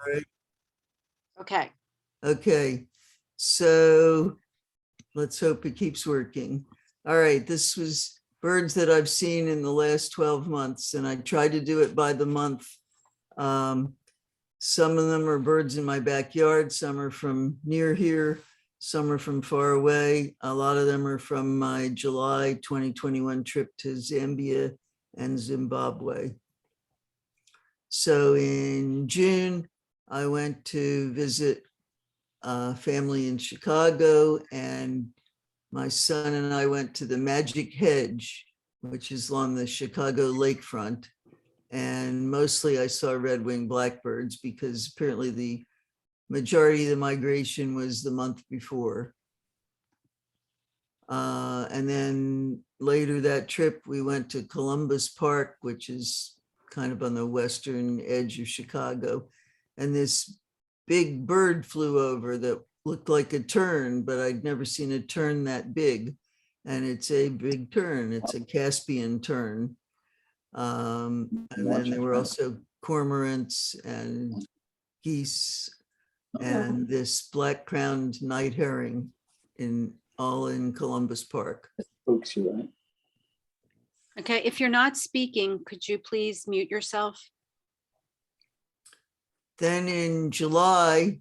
All right. Okay. Okay. So let's hope it keeps working. All right. This was birds that I've seen in the last 12 months, and I tried to do it by the month. Some of them are birds in my backyard. Some are from near here. Some are from far away. A lot of them are from my July 2021 trip to Zambia and Zimbabwe. So in June, I went to visit family in Chicago, and my son and I went to the Magic Hedge, which is along the Chicago lakefront. And mostly I saw red-winged blackbirds because apparently the majority of the migration was the month before. And then later that trip, we went to Columbus Park, which is kind of on the western edge of Chicago. And this big bird flew over that looked like a tern, but I'd never seen a tern that big. And it's a big tern. It's a Caspian tern. And then there were also cormorants and geese and this black-crowned night herring all in Columbus Park. Folks, you're right. Okay. If you're not speaking, could you please mute yourself? Then in July,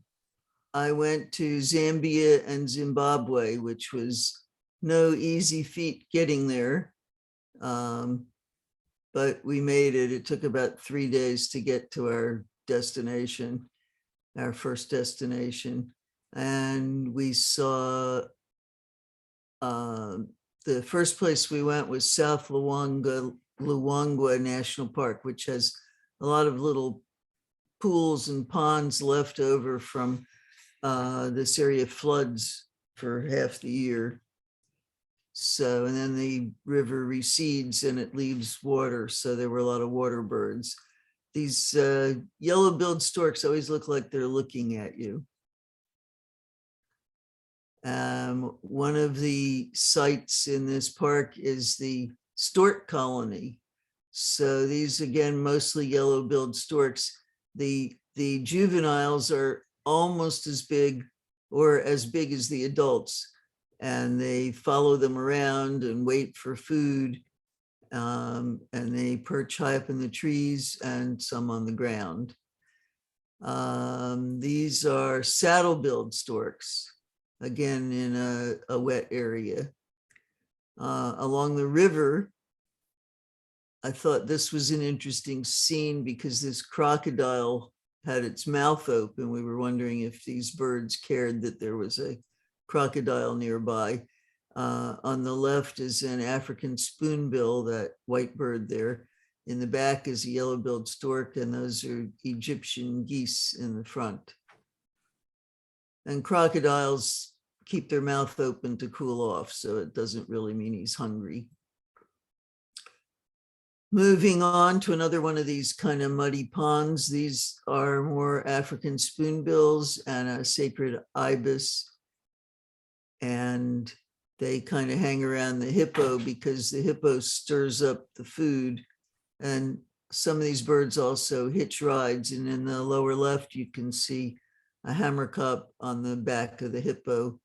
I went to Zambia and Zimbabwe, which was no easy feat getting there. But we made it. It took about 3 days to get to our destination, our first destination. And we saw, the first place we went was South Luangwa National Park, which has a lot of little pools and ponds left over from this area floods for half the year. So, and then the river recedes and it leaves water. So there were a lot of water birds. These yellow-billed storks always look like they're looking at you. One of the sites in this park is the stork colony. So these, again, mostly yellow-billed storks. The juveniles are almost as big or as big as the adults, and they follow them around and wait for food. And they perch high up in the trees and some on the ground. These are saddle-billed storks, again, in a wet area. Along the river, I thought this was an interesting scene because this crocodile had its mouth open. We were wondering if these birds cared that there was a crocodile nearby. On the left is an African spoonbill, that white bird there. In the back is a yellow-billed stork, and those are Egyptian geese in the front. And crocodiles keep their mouth open to cool off, so it doesn't really mean he's hungry. Moving on to another one of these kind of muddy ponds. These are more African spoonbills and a sacred ibis. And they kind of hang around the hippo because the hippo stirs up the food. And some of these birds also hitch rides. And in the lower left, you can see a hammerkop on the back of the hippo.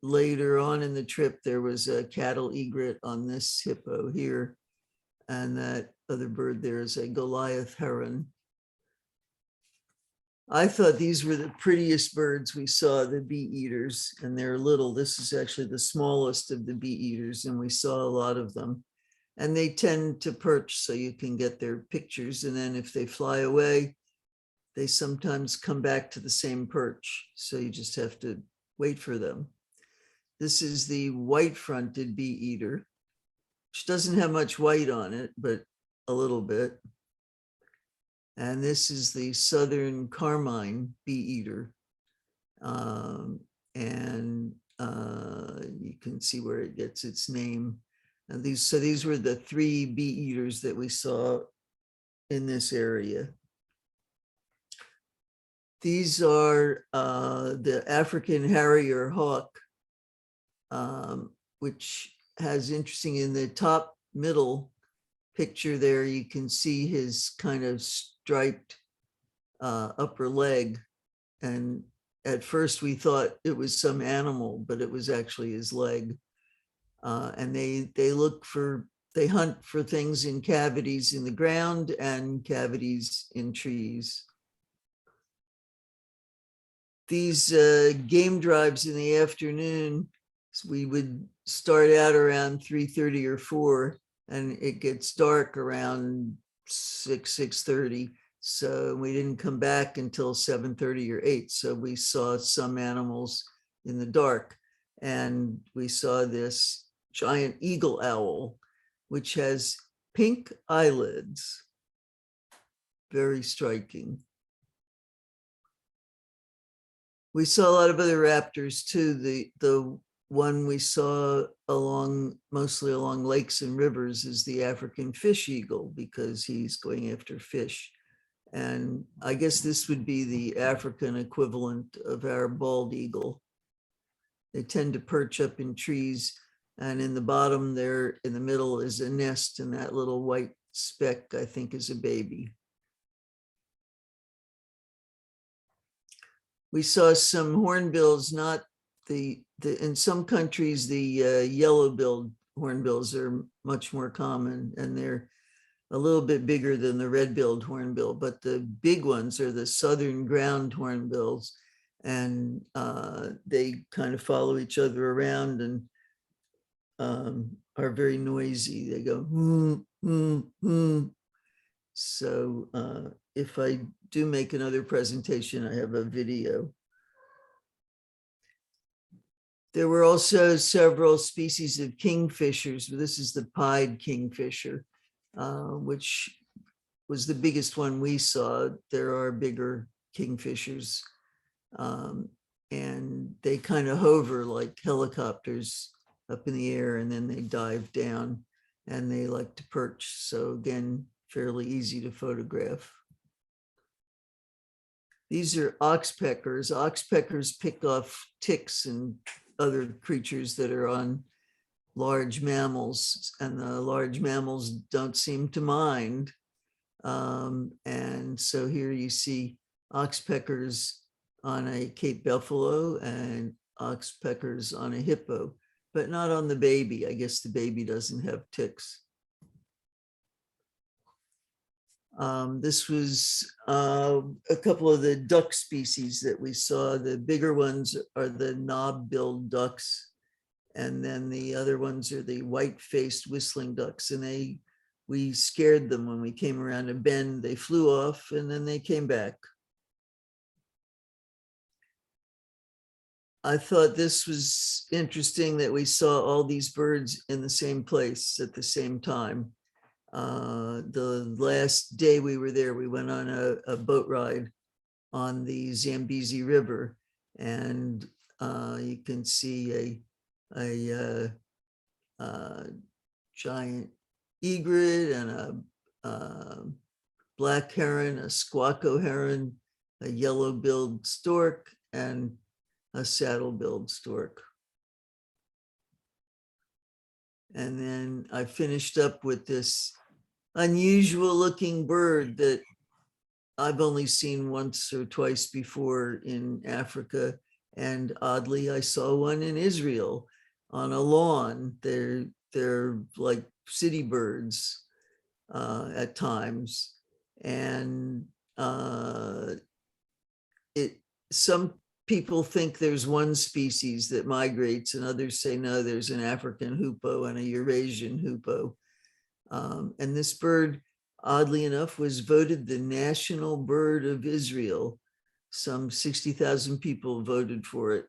Later on in the trip, there was a cattle egret on this hippo here. And that other bird there is a Goliath heron. I thought these were the prettiest birds we saw, the bee eaters, and they're little. This is actually the smallest of the bee eaters, and we saw a lot of them. And they tend to perch so you can get their pictures. And then if they fly away, they sometimes come back to the same perch. So you just have to wait for them. This is the white-fronted bee eater, which doesn't have much white on it, but a little bit. And this is the southern carmine bee eater. You can see where it gets its name. And these were the 3 bee eaters that we saw in this area. These are the African harrier hawk, which has interesting in the top middle picture there, you can see his kind of striped upper leg. And at first we thought it was some animal, but it was actually his leg. And they hunt for things in cavities in the ground and cavities in trees. These game drives in the afternoon, we would start out around 3:30 or 4, and it gets dark around 6:30. So we didn't come back until 7:30 or 8. So we saw some animals in the dark, and we saw this giant eagle owl, which has pink eyelids. Very striking. We saw a lot of other raptors too. The one we saw mostly along lakes and rivers is the African fish eagle, because he's going after fish. And I guess this would be the African equivalent of our bald eagle. They tend to perch up in trees, and in the bottom there, in the middle, is a nest, and that little white speck, I think, is a baby. We saw some hornbills, not in some countries, the yellow-billed hornbills are much more common, and they're a little bit bigger than the red-billed hornbill, but the big ones are the southern ground hornbills, and they kind of follow each other around and are very noisy. They go, So if I do make another presentation, I have a video. There were also several species of kingfishers. This is the pied kingfisher, which was the biggest one we saw. There are bigger kingfishers, and they kind of hover like helicopters up in the air, and then they dive down, and they like to perch. So again, fairly easy to photograph. These are oxpeckers. Oxpeckers pick off ticks and other creatures that are on large mammals, and the large mammals don't seem to mind. And so here you see oxpeckers on a Cape buffalo and oxpeckers on a hippo, but not on the baby. I guess the baby doesn't have ticks. This was a couple of the duck species that we saw. The bigger ones are the knob-billed ducks, and then the other ones are the white-faced whistling ducks. And we scared them when we came around a bend. They flew off, and then they came back. I thought this was interesting that we saw all these birds in the same place at the same time. The last day we were there, we went on a boat ride on the Zambezi River, and you can see a giant egret and a black heron, a squacco heron, a yellow-billed stork, and a saddle-billed stork. And then I finished up with this unusual looking bird that I've only seen once or twice before in Africa. And oddly, I saw one in Israel on a lawn. They're like city birds at times. And some people think there's one species that migrates, and others say, no, there's an African hoopoe and a Eurasian hoopoe. And this bird, oddly enough, was voted the national bird of Israel. Some 60,000 people voted for it,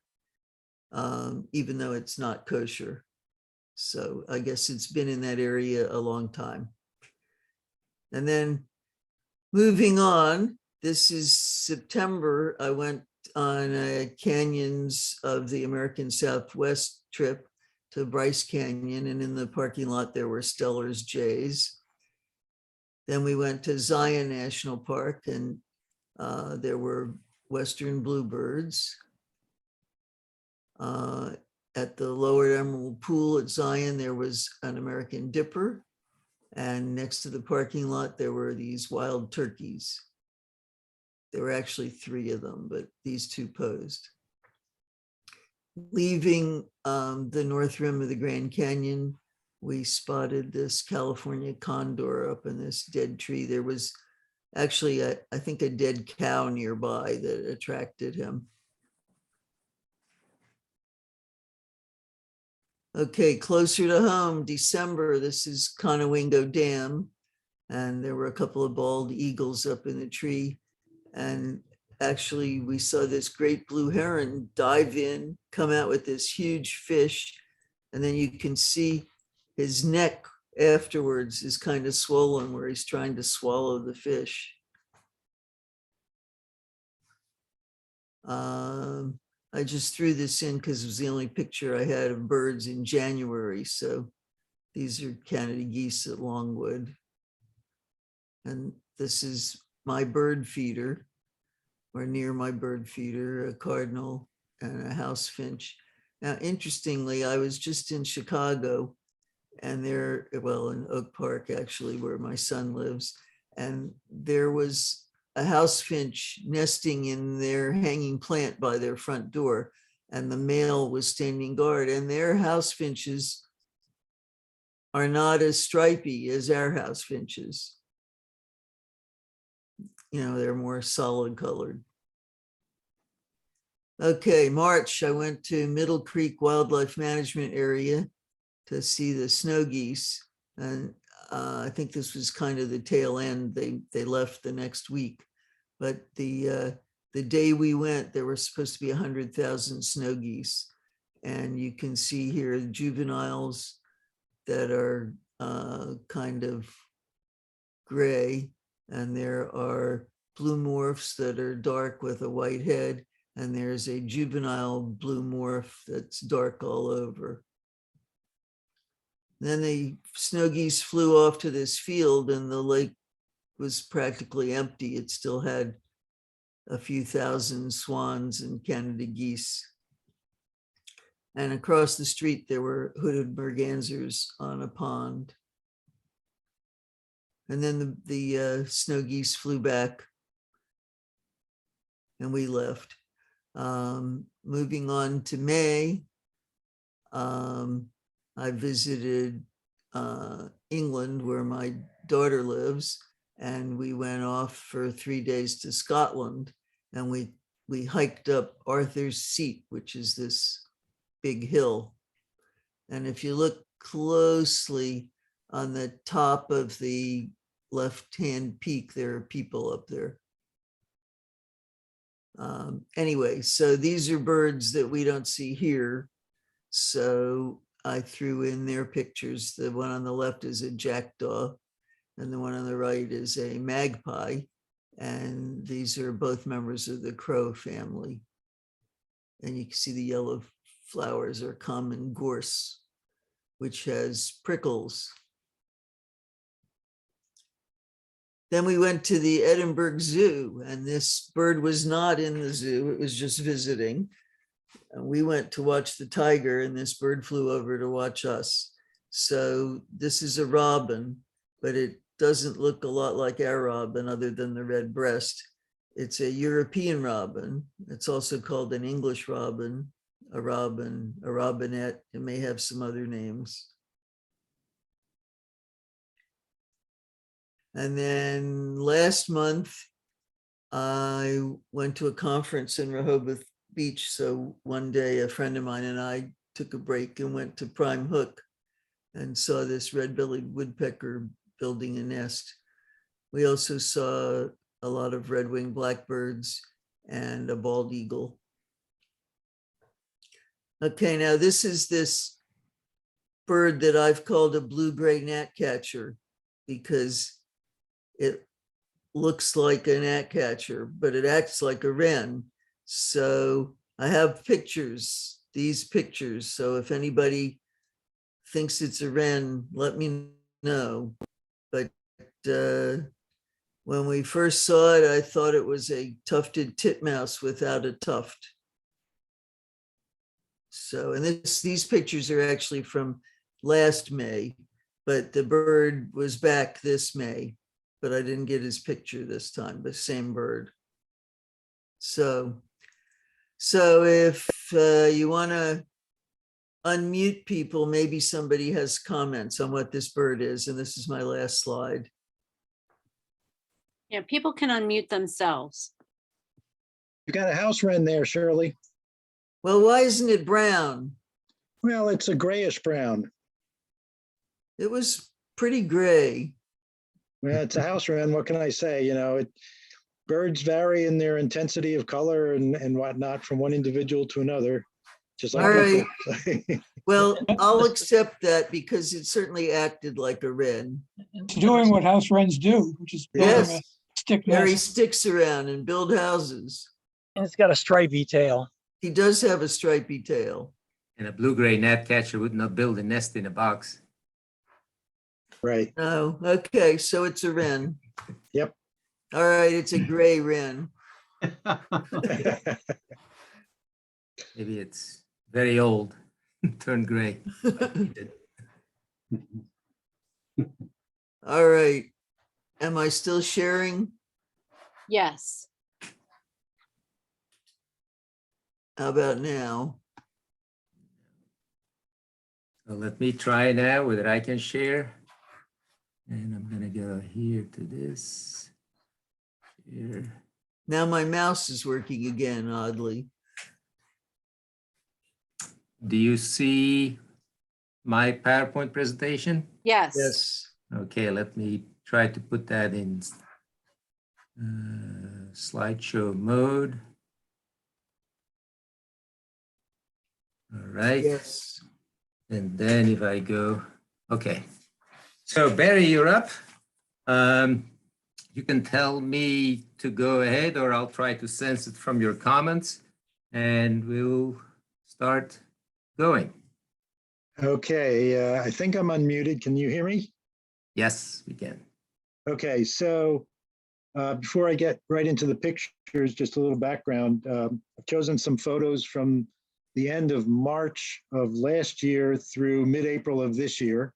even though it's not kosher. So I guess it's been in that area a long time. And then moving on, this is September. I went on a canyons of the American Southwest trip to Bryce Canyon, and in the parking lot there were Steller's jays. Then we went to Zion National Park, and there were western bluebirds. At the Lower Emerald Pool at Zion, there was an American dipper, and next to the parking lot there were these wild turkeys. There were actually 3 of them, but these 2 posed. Leaving the north rim of the Grand Canyon, we spotted this California condor up in this dead tree. There was actually, I think, a dead cow nearby that attracted him. Okay, closer to home, December, this is Conowingo Dam. And there were a couple of bald eagles up in the tree. And actually, we saw this great blue heron dive in, come out with this huge fish. And then you can see his neck afterwards is kind of swollen where he's trying to swallow the fish. I just threw this in because it was the only picture I had of birds in January. So these are Canada geese at Longwood. And this is my bird feeder, or near my bird feeder, a cardinal and a house finch. Now, interestingly, I was just in Chicago, and there, well, in Oak Park, actually, where my son lives, and there was a house finch nesting in their hanging plant by their front door, and the male was standing guard, and their house finches are not as stripy as our house finches. You know, they're more solid colored. Okay, March, I went to Middle Creek Wildlife Management Area to see the snow geese. And I think this was kind of the tail end. They left the next week. But the day we went, there were supposed to be 100,000 snow geese. And you can see here juveniles that are kind of gray. And there are blue morphs that are dark with a white head. And there's a juvenile blue morph that's dark all over. Then the snow geese flew off to this field, and the lake was practically empty. It still had a few thousand swans and Canada geese. And across the street, there were hooded mergansers on a pond. And then the snow geese flew back, and we left. Moving on to May, I visited England, where my daughter lives, and we went off for 3 days to Scotland, and we hiked up Arthur's Seat, which is this big hill. And if you look closely on the top of the left-hand peak, there are people up there. Anyway, so these are birds that we don't see here. So I threw in their pictures. The one on the left is a jackdaw, and the one on the right is a magpie. And these are both members of the crow family. And you can see the yellow flowers are common gorse, which has prickles. Then we went to the Edinburgh Zoo, and this bird was not in the zoo, it was just visiting. And we went to watch the tiger, and this bird flew over to watch us. So this is a robin, but it doesn't look a lot like our robin other than the red breast. It's a European robin. It's also called an English robin, a robinet. It may have some other names. And then last month, I went to a conference in Rehoboth Beach. So one day, a friend of mine and I took a break and went to Prime Hook and saw this red-bellied woodpecker building a nest. We also saw a lot of red-winged blackbirds and a bald eagle. Okay, now this is this bird that I've called a blue-gray gnatcatcher because it looks like a gnatcatcher, but it acts like a wren. So I have pictures, these pictures. So if anybody thinks it's a wren, let me know. But when we first saw it, I thought it was a tufted titmouse without a tuft. So, and these pictures are actually from last May, but the bird was back this May, but I didn't get his picture this time, but same bird. So, if you want to unmute people, maybe somebody has comments on what this bird is, and this is my last slide. Yeah, people can unmute themselves. You got a house wren there, Shirley. Well, why isn't it brown? Well, it's a grayish brown. It was pretty gray. Well, it's a house wren. What can I say? You know, birds vary in their intensity of color and whatnot from one individual to another, just like All right. people. Well, I'll accept that because it certainly acted like a wren. It's doing what house wrens do, which is building a Yes, stick Harry nest. sticks around and build houses. And it's got a stripy tail. He does have a stripy tail. And a blue-gray gnatcatcher would not build a nest in a box. Right. Oh, okay, so it's a wren. Yep. All right, it's a gray wren. Maybe it's very old, turned gray. All right. Am I still sharing? Yes. How about now? So let me try now whether I can share. And I'm gonna go here to this. Here. Now my mouse is working again, oddly. Do you see my PowerPoint presentation? Yes. Yes. Okay, let me try to put that in slideshow mode. All right. Yes. And then if I go, okay. So Barry, you're up. You can tell me to go ahead or I'll try to sense it from your comments and we'll start going. Okay, I think I'm unmuted. Can you hear me? Yes, we can. Okay, so before I get right into the pictures, just a little background. I've chosen some photos from the end of March of last year through mid-April of this year.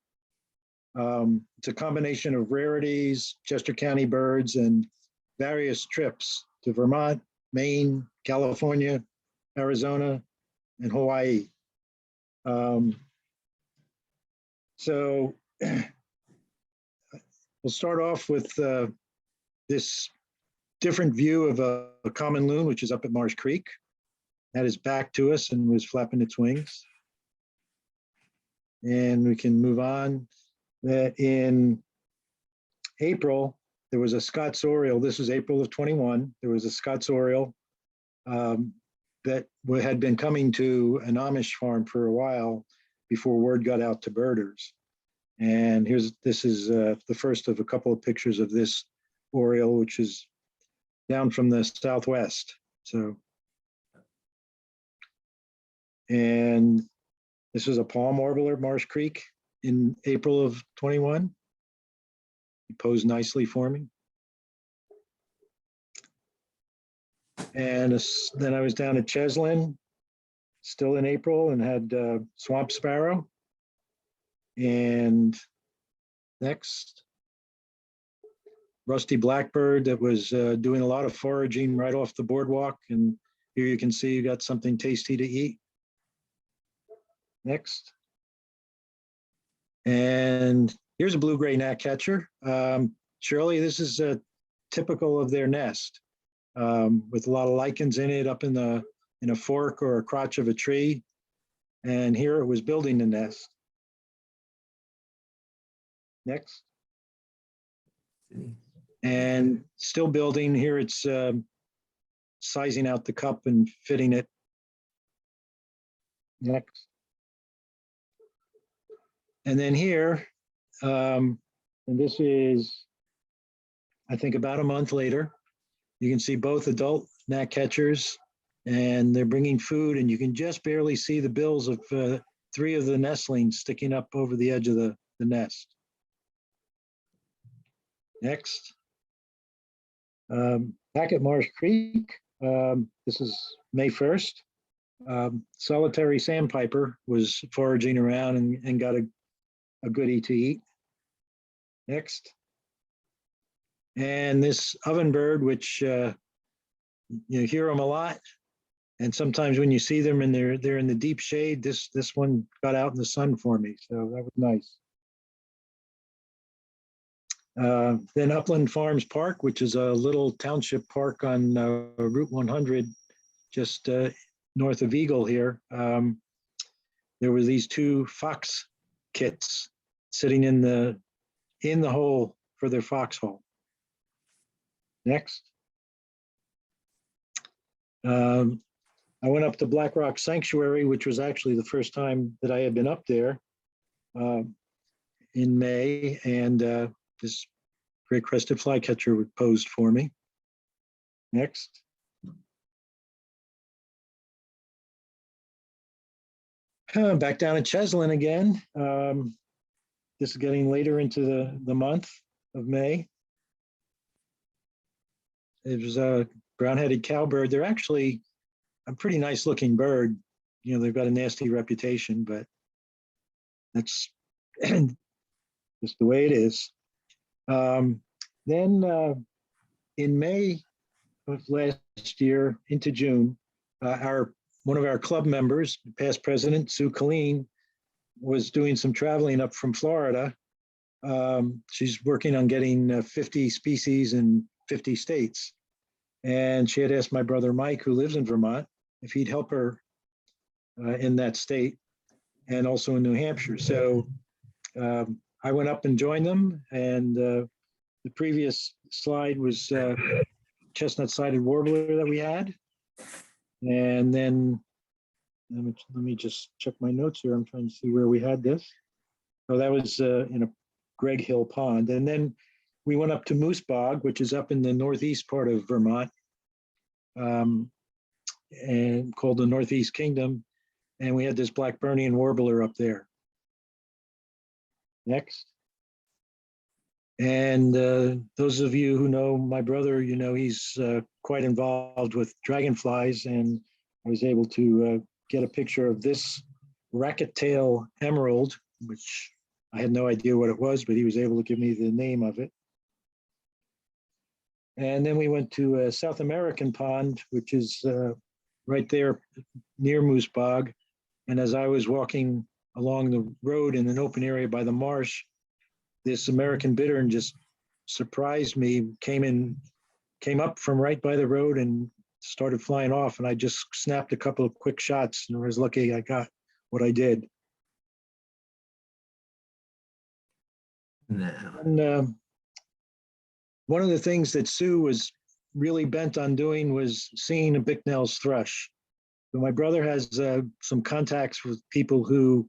It's a combination of rarities, Chester County birds, and various trips to Vermont, Maine, California, Arizona, and Hawaii. So we'll start off with this different view of a common loon, which is up at Marsh Creek. That is back to us and was flapping its wings. And we can move on. That in April, there was a Scott's Oriole. This was April of 21. There was a Scott's Oriole that had been coming to an Amish farm for a while before word got out to birders. And this is the first of a couple of pictures of this Oriole, which is down from the southwest. So, and this was a palm warbler at Marsh Creek in April of 21. He posed nicely for me. And then I was down at Cheslin, still in April, and had swamp sparrow. And next, rusty blackbird that was doing a lot of foraging right off the boardwalk. And here you can see you got something tasty to eat. Next. And here's a blue-gray gnatcatcher. Shirley, this is typical of their nest with a lot of lichens in it up in a fork or a crotch of a tree. And here it was building the nest. Next. And still building. Here it's sizing out the cup and fitting it. Next. And then here, and this is, I think, about a month later, you can see both adult gnatcatchers and they're bringing food, and you can just barely see the bills of 3 of the nestlings sticking up over the edge of the nest. Next. Back at Marsh Creek, this is May 1st. Solitary sandpiper was foraging around and got a goodie to eat. Next. And this ovenbird, which you hear them a lot. And sometimes when you see them and they're in the deep shade, this one got out in the sun for me, so that was nice. Then Upland Farms Park, which is a little township park on Route 100, just north of Eagle here. There were these two fox kits sitting in the hole for their foxhole. Next. I went up to Black Rock Sanctuary, which was actually the first time that I had been up there in May, and this great crested flycatcher posed for me. Next. Back down at Cheslin again. This is getting later into the month of May. It was a brown-headed cowbird. They're actually a pretty nice looking bird. You know, they've got a nasty reputation, but that's just the way it is. Then in May of last year into June, one of our club members, past president Sue Colleen, was doing some traveling up from Florida. She's working on getting 50 species in 50 states. And she had asked my brother Mike, who lives in Vermont, if he'd help her in that state and also in New Hampshire. So I went up and joined them. And the previous slide was chestnut-sided warbler that we had. And then let me just check my notes here. I'm trying to see where we had this. Oh, that was in a Greg Hill Pond. And then we went up to Moose Bog, which is up in the northeast part of Vermont, and called the Northeast Kingdom. And we had this Blackburnian warbler up there. Next. And those of you who know my brother, you know he's quite involved with dragonflies, and I was able to get a picture of this racket tail emerald, which I had no idea what it was, but he was able to give me the name of it. And then we went to a South American pond, which is right there near Moose Bog. And as I was walking along the road in an open area by the marsh, this American bittern just surprised me, came up from right by the road and started flying off. And I just snapped a couple of quick shots, and I was lucky I got what I did. Now, And one of the things that Sue was really bent on doing was seeing a Bicknell's thrush. So my brother has some contacts with people who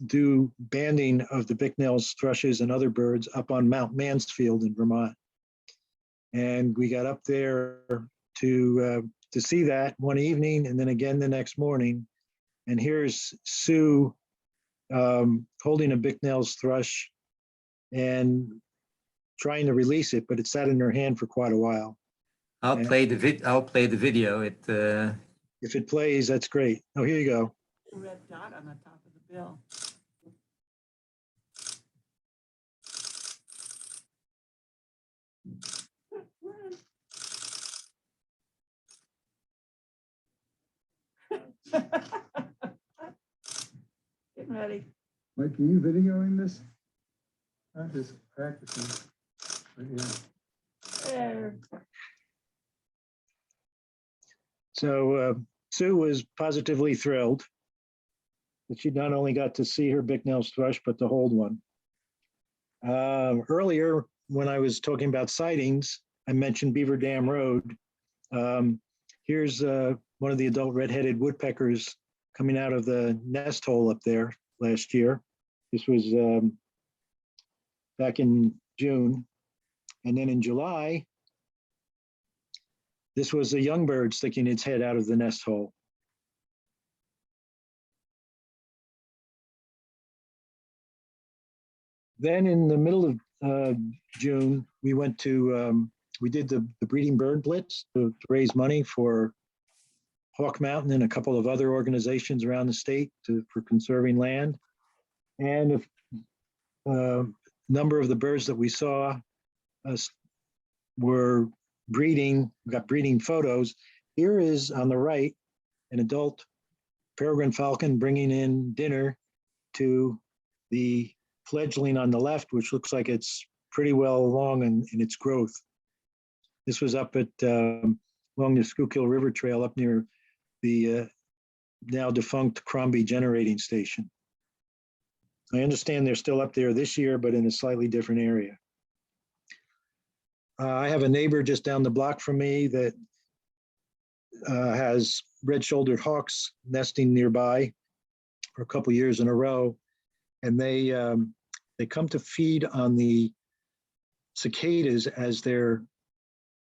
do banding of the Bicknell's thrushes and other birds up on Mount Mansfield in Vermont. And we got up there to see that one evening, and then again the next morning. And here's Sue holding a Bicknell's thrush and trying to release it, but it sat in her hand for quite a while. I'll play the video. If it plays, that's great. Oh, here you go. Red dot on the top of the bill. Getting ready. Mike, are you videoing this? I'm just practicing. But yeah. There. So Sue was positively thrilled that she not only got to see her Bicknell's thrush, but to hold one. Earlier, when I was talking about sightings, I mentioned Beaver Dam Road. Here's one of the adult red-headed woodpeckers coming out of the nest hole up there last year. This was back in June. And then in July, this was a young bird sticking its head out of the nest hole. Then in the middle of June, we went to, we did the breeding bird blitz to raise money for Hawk Mountain and a couple of other organizations around the state for conserving land. And a number of the birds that we saw were breeding, we've got breeding photos. Here is on the right, an adult peregrine falcon bringing in dinner to the fledgling on the left, which looks like it's pretty well along in its growth. This was up at along the Schuylkill River Trail up near the now defunct Crombie Generating Station. I understand they're still up there this year, but in a slightly different area. I have a neighbor just down the block from me that has red-shouldered hawks nesting nearby for a couple years in a row, and they come to feed on the cicadas as they're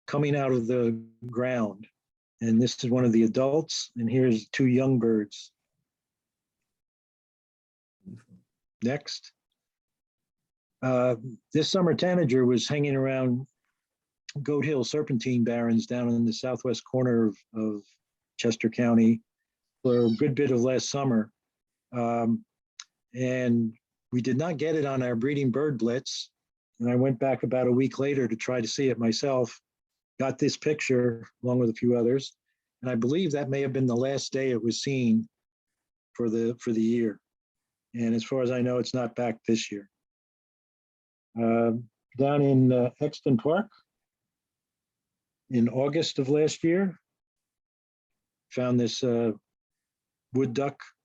coming out of the ground. And this is one of the adults, and here's two young birds. Next. This summer tanager was hanging around Goat Hill Serpentine Barrens down in the southwest corner of Chester County for a good bit of last summer. And we did not get it on our breeding bird blitz. And I went back about a week later to try to see it myself, got this picture along with a few others. And I believe that may have been the last day it was seen for the year. And as far as I know, it's not back this year. Down in Exton Park, in August of last year, found this wood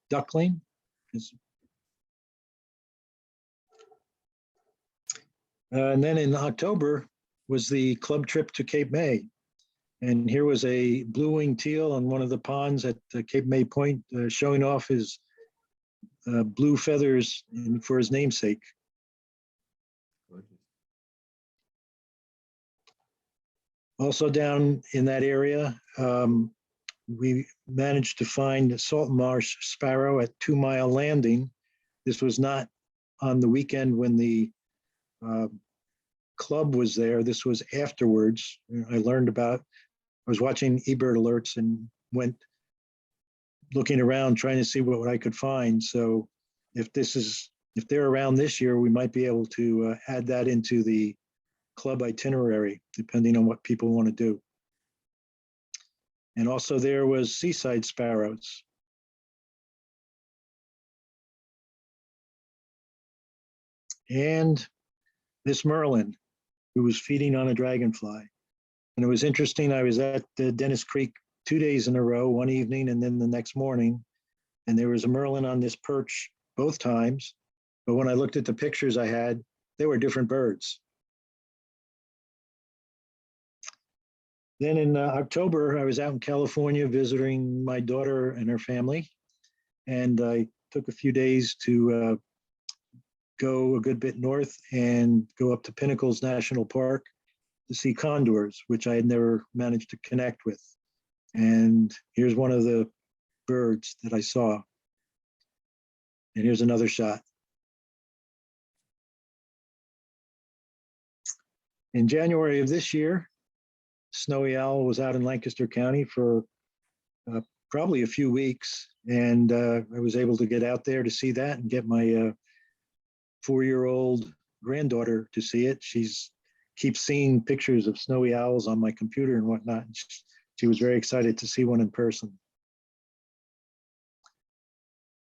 duckling. And then in October was the club trip to Cape May. And here was a blue-winged teal on one of the ponds at Cape May Point, showing off his blue feathers for his namesake. Also down in that area, we managed to find salt marsh sparrow at 2 Mile Landing. This was not on the weekend when the club was there. This was afterwards. I learned about, I was watching eBird alerts and went looking around trying to see what I could find. So if they're around this year, we might be able to add that into the club itinerary, depending on what people want to do. And also there was seaside sparrows. And this merlin, who was feeding on a dragonfly. And it was interesting, I was at Dennis Creek 2 days in a row, one evening and then the next morning, and there was a merlin on this perch both times. But when I looked at the pictures I had, they were different birds. Then in October, I was out in California visiting my daughter and her family. And I took a few days to go a good bit north and go up to Pinnacles National Park to see condors, which I had never managed to connect with. And here's one of the birds that I saw. And here's another shot. In January of this year, Snowy Owl was out in Lancaster County for probably a few weeks. And I was able to get out there to see that and get my 4-year-old granddaughter to see it. Keeps seeing pictures of snowy owls on my computer and whatnot. And she was very excited to see one in person.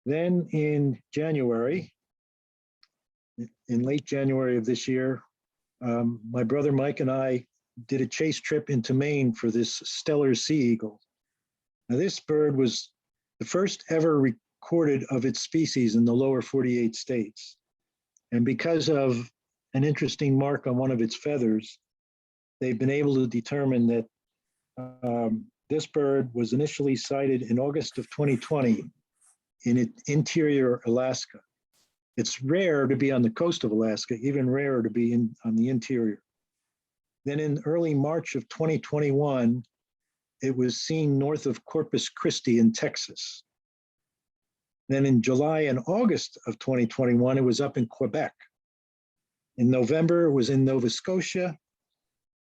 Then in January, in late January of this year, my brother Mike and I did a chase trip into Maine for this Steller sea eagle. Now this bird was the first ever recorded of its species in the lower 48 states. And because of an interesting mark on one of its feathers, they've been able to determine that this bird was initially sighted in August of 2020 in interior Alaska. It's rare to be on the coast of Alaska, even rarer to be on the interior. Then in early March of 2021, it was seen north of Corpus Christi in Texas. Then in July and August of 2021, it was up in Quebec. In November, it was in Nova Scotia.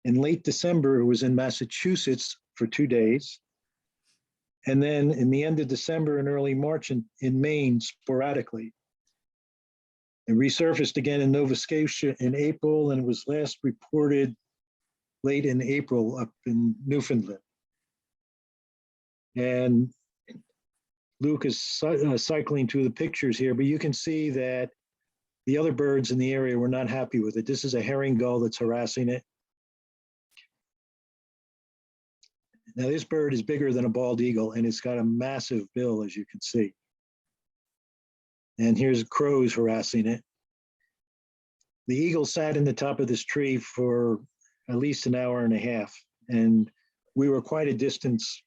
In late December, it was in Massachusetts for 2 days. And then in the end of December and early March in Maine, sporadically. It resurfaced again in Nova Scotia in April and was last reported late in April up in Newfoundland. And Luke is cycling through the pictures here, but you can see that the other birds in the area were not happy with it. This is a herring gull that's harassing it. Now this bird is bigger than a bald eagle and it's got a massive bill, as you can see. And here's crows harassing it. The eagle sat in the top of this tree for at least an hour and a half. And we were quite a distance,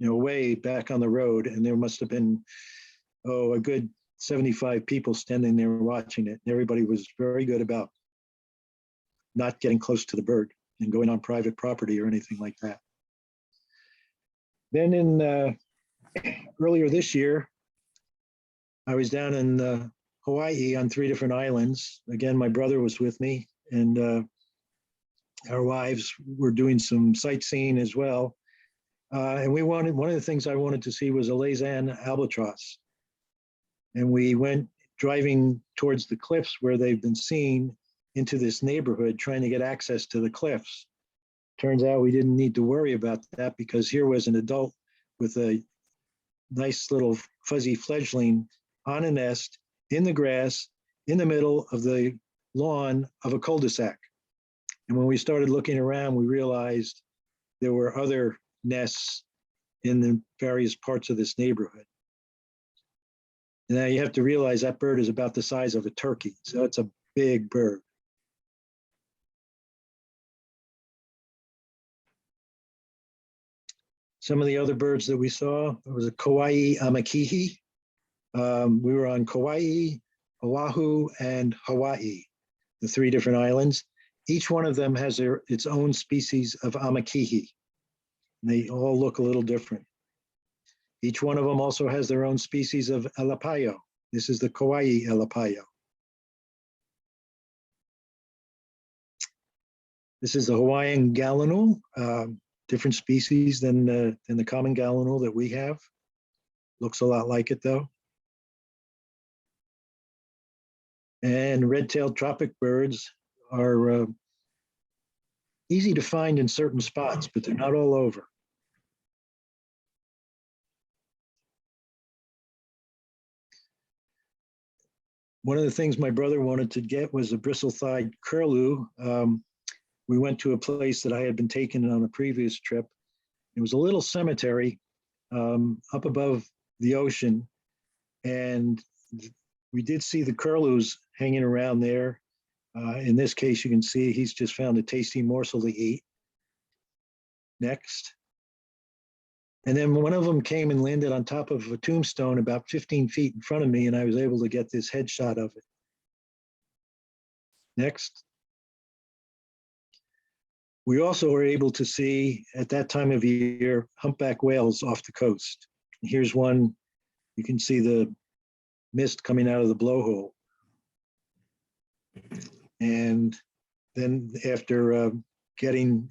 way back on the road. And there must have been, a good 75 people standing there watching it. And everybody was very good about not getting close to the bird and going on private property or anything like that. Then in earlier this year, I was down in Hawaii on 3 different islands. Again, my brother was with me, and our wives were doing some sightseeing as well. And one of the things I wanted to see was a Laysan albatross. And we went driving towards the cliffs where they've been seen into this neighborhood, trying to get access to the cliffs. Turns out we didn't need to worry about that because here was an adult with a nice little fuzzy fledgling on a nest in the grass in the middle of the lawn of a cul-de-sac. And when we started looking around, we realized there were other nests in the various parts of this neighborhood. Now you have to realize that bird is about the size of a turkey, so it's a big bird. Some of the other birds that we saw, it was a Kauai amakihi. We were on Kauai, Oahu, and Hawaii, the 3 different islands. Each one of them has its own species of amakihi. They all look a little different. Each one of them also has their own species of alapayo. This is the Kauai alapayo. This is the Hawaiian gallinule, different species than the common gallinule that we have. Looks a lot like it though. And red-tailed tropic birds are easy to find in certain spots, but they're not all over. One of the things my brother wanted to get was a bristle-thighed curlew. We went to a place that I had been taken on a previous trip. It was a little cemetery up above the ocean, and we did see the curlews hanging around there. In this case, you can see he's just found a tasty morsel to eat. Next. And then one of them came and landed on top of a tombstone about 15 feet in front of me, and I was able to get this headshot of it. Next. We also were able to see, at that time of year, humpback whales off the coast. Here's one. You can see the mist coming out of the blowhole. And then after getting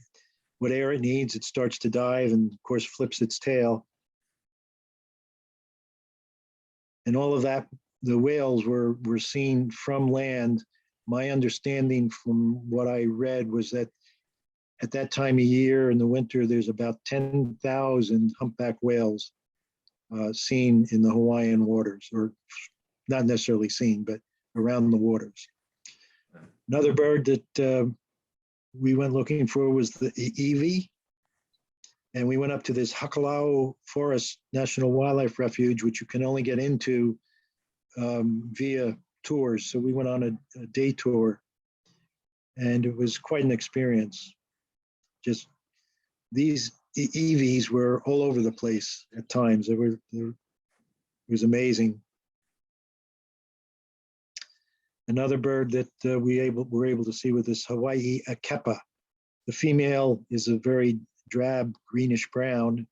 what air it needs, it starts to dive and, of course, flips its tail. And all of that, the whales were seen from land. My understanding from what I read was that at that time of year in the winter, there's about 10,000 humpback whales seen in the Hawaiian waters, or not necessarily seen, but around the waters. Another bird that we went looking for was the eevee. And we went up to this Hakalau Forest National Wildlife Refuge, which you can only get into via tours. So we went on a day tour, and it was quite an experience. Just these eevees were all over the place at times. It was amazing. Another bird that we were able to see with this Hawaii akepa. The female is a very drab greenish brown,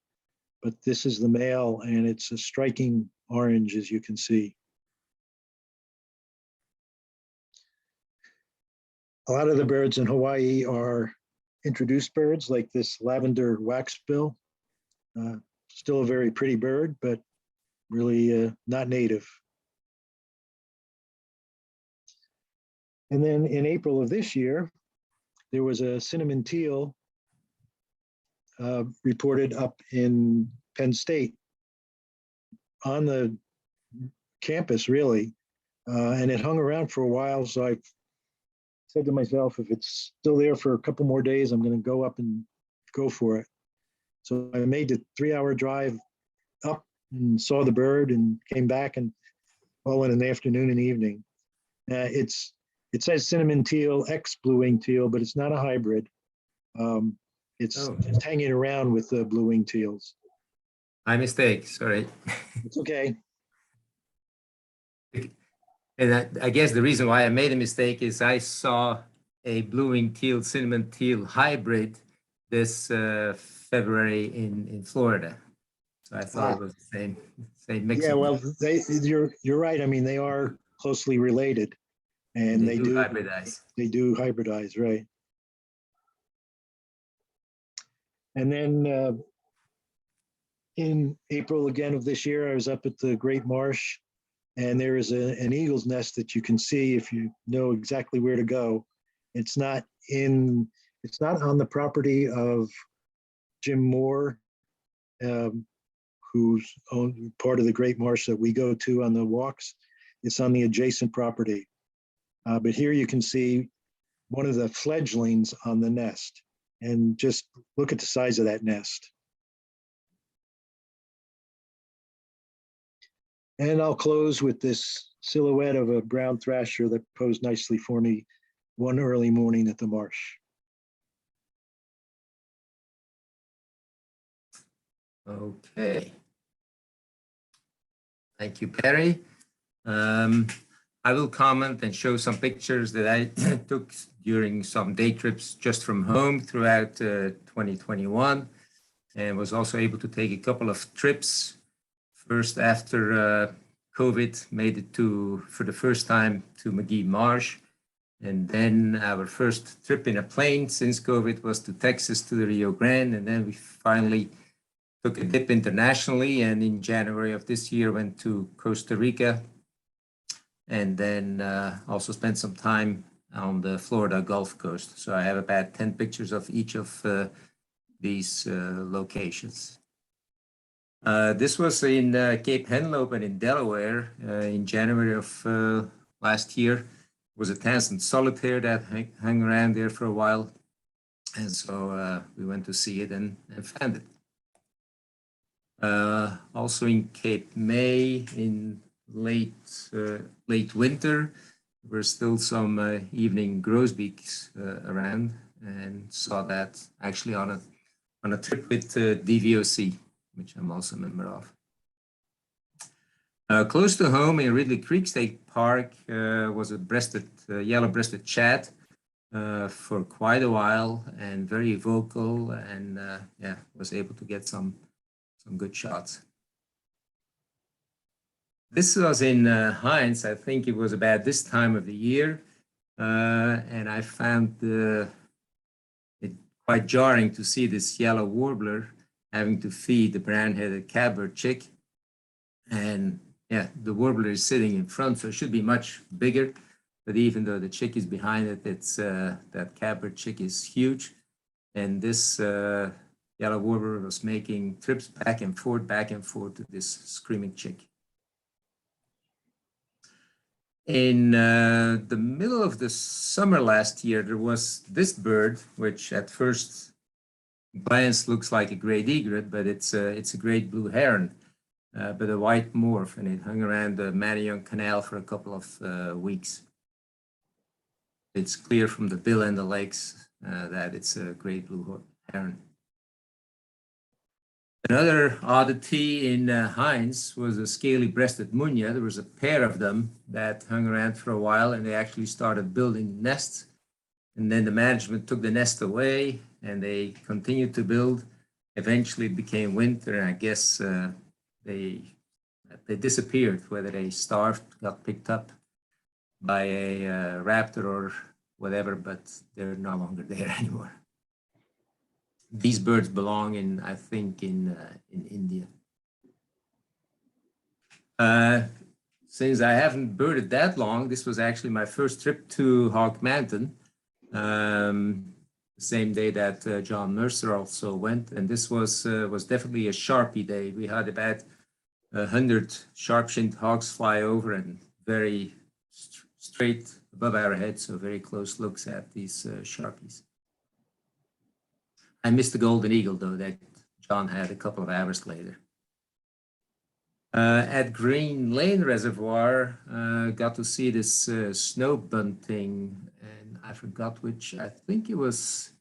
but this is the male, and it's a striking orange, as you can see. A lot of the birds in Hawaii are introduced birds, like this lavender waxbill. Still a very pretty bird, but really not native. And then in April of this year, there was a cinnamon teal reported up in Penn State on the campus, really. And it hung around for a while. So I said to myself, if it's still there for a couple more days, I'm going to go up and go for it. So I made the 3-hour drive up and saw the bird and came back and all in the afternoon and evening. It says cinnamon teal, X blue-winged teal, but it's not a hybrid. It's Oh. just hanging around with the blue-winged teals. My mistake, sorry. It's okay. And I guess the reason why I made a mistake is I saw a blue-winged teal, cinnamon teal hybrid this February in Florida. So I thought it was the same mix. Yeah, well, you're right. I mean, they are closely related, and they do hybridize. They do hybridize, right? And then in April again of this year, I was up at the Great Marsh, and there is an eagle's nest that you can see if you know exactly where to go. It's not on the property of Jim Moore, who's part of the Great Marsh that we go to on the walks. It's on the adjacent property. But here you can see one of the fledglings on the nest, and just look at the size of that nest. And I'll close with this silhouette of a brown thrasher that posed nicely for me one early morning at the marsh. Okay. Thank you, Perry. I will comment and show some pictures that I took during some day trips just from home throughout 2021, and was also able to take a couple of trips. First, after COVID, made it for the first time to McGee Marsh. And then our first trip in a plane since COVID was to Texas, to the Rio Grande. And then we finally took a dip internationally. And in January of this year, went to Costa Rica. And then also spent some time on the Florida Gulf Coast. So I have about 10 pictures of each of these locations. This was in Cape Henlopen in Delaware in January of last year. It was a Tanzan solitaire that hung around there for a while. And so we went to see it and found it. Also in Cape May in late winter, there were still some evening grosbeaks around, and saw that actually on a trip with DVOC, which I'm also a member of. Close to home in Ridley Creek State Park was a yellow-breasted chat for quite a while, and very vocal, and was able to get some good shots. This was in Hines. I think it was about this time of the year, and I found it quite jarring to see this yellow warbler having to feed the brown-headed catbird chick. And yeah, the warbler is sitting in front, so it should be much bigger. But even though the chick is behind it, it's that catbird chick is huge. And this yellow warbler was making trips back and forth to this screaming chick. In the middle of the summer last year, there was this bird, which at first glance looks like a great egret, but it's a great blue heron, but a white morph, and it hung around the Manayunk Canal for a couple of weeks. It's clear from the bill and the legs that it's a great blue heron. Another oddity in Hines was a scaly-breasted munya. There was a pair of them that hung around for a while, and they actually started building nests. And then the management took the nest away, and they continued to build. Eventually, it became winter, and I guess they disappeared, whether they starved, got picked up by a raptor or whatever, but they're no longer there anymore. These birds belong I think, in India. Since I haven't birded that long, this was actually my first trip to Hawk Mountain. the same day that John Mercer also went. And this was definitely a Sharpie day. We had about 100 sharp-shinned hawks fly over and very straight above our heads, so very close looks at these Sharpies. I missed the golden eagle, though, that John had a couple of hours later. At Green Lane Reservoir, got to see this snow bunting, and I forgot which, I think it was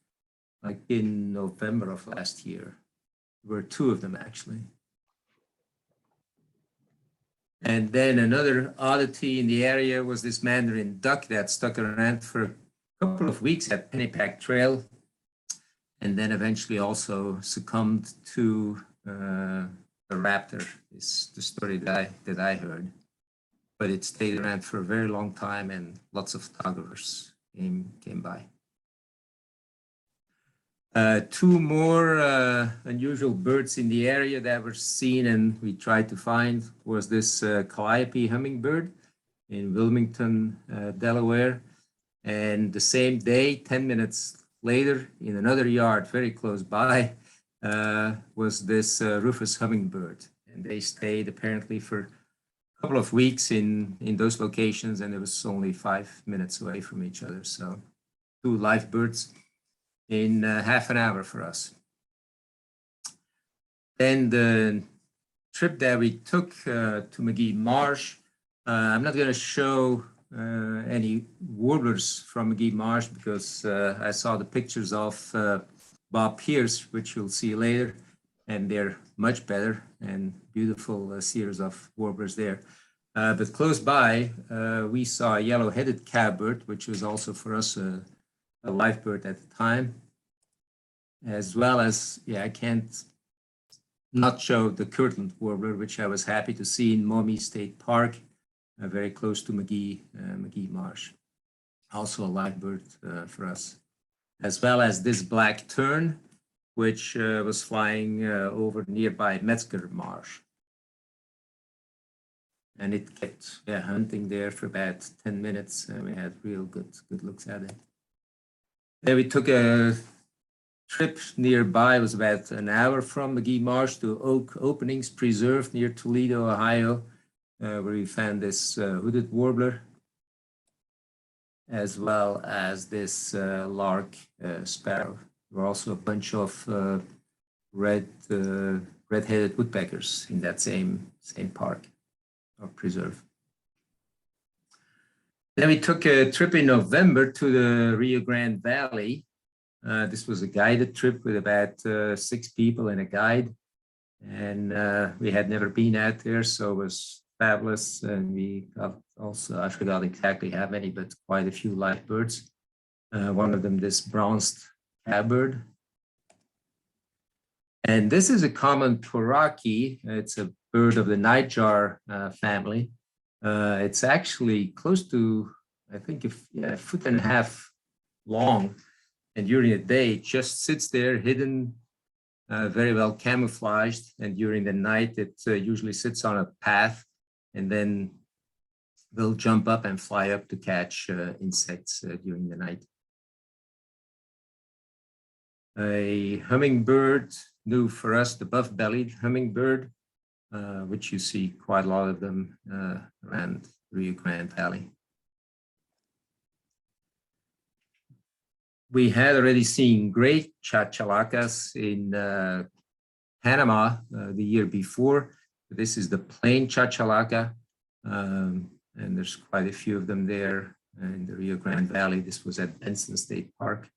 like in November of last year. There were two of them, actually. And then another oddity in the area was this mandarin duck that stuck around for a couple of weeks at Pennypack Trail, and then eventually also succumbed to a raptor, is the story that I heard. But it stayed around for a very long time, and lots of photographers came by. Two more unusual birds in the area that were seen and we tried to find was this calliope hummingbird in Wilmington, Delaware. And the same day, 10 minutes later, in another yard very close by, was this Rufous hummingbird. And they stayed apparently for a couple of weeks in those locations, and it was only 5 minutes away from each other. So two live birds in half an hour for us. Then the trip that we took to McGee Marsh, I'm not going to show any warblers from McGee Marsh because I saw the pictures of Bob Pierce, which you'll see later, and they're much better and beautiful series of warblers there. But close by, we saw a yellow-headed cowbird, which was also for us a live bird at the time, as well as, I can't not show the Kirtland warbler, which I was happy to see in Maumee State Park, very close to McGee Marsh. Also a live bird for us, as well as this black tern, which was flying over nearby Metzger Marsh. And it kept hunting there for about 10 minutes, and we had real good looks at it. Then we took a trip nearby. It was about an hour from McGee Marsh to Oak Openings Preserve near Toledo, Ohio, where we found this hooded warbler, as well as this lark sparrow. There were also a bunch of red-headed woodpeckers in that same park or preserve. Then we took a trip in November to the Rio Grande Valley. This was a guided trip with about 6 people and a guide. And we had never been out there, so it was fabulous. And we got also, I forgot exactly how many, but quite a few live birds. One of them, this bronzed cowbird. And this is a common puraki. It's a bird of the nightjar family. It's actually close to, I think, a foot and a half long. And during the day, it just sits there hidden, very well camouflaged. And during the night, it usually sits on a path and then will jump up and fly up to catch insects during the night. A hummingbird, new for us, the buff-bellied hummingbird, which you see quite a lot of them around Rio Grande Valley. We had already seen great chachalacas in Panama the year before. This is the plain chachalaca, and there's quite a few of them there in the Rio Grande Valley. This was at Benson State Park.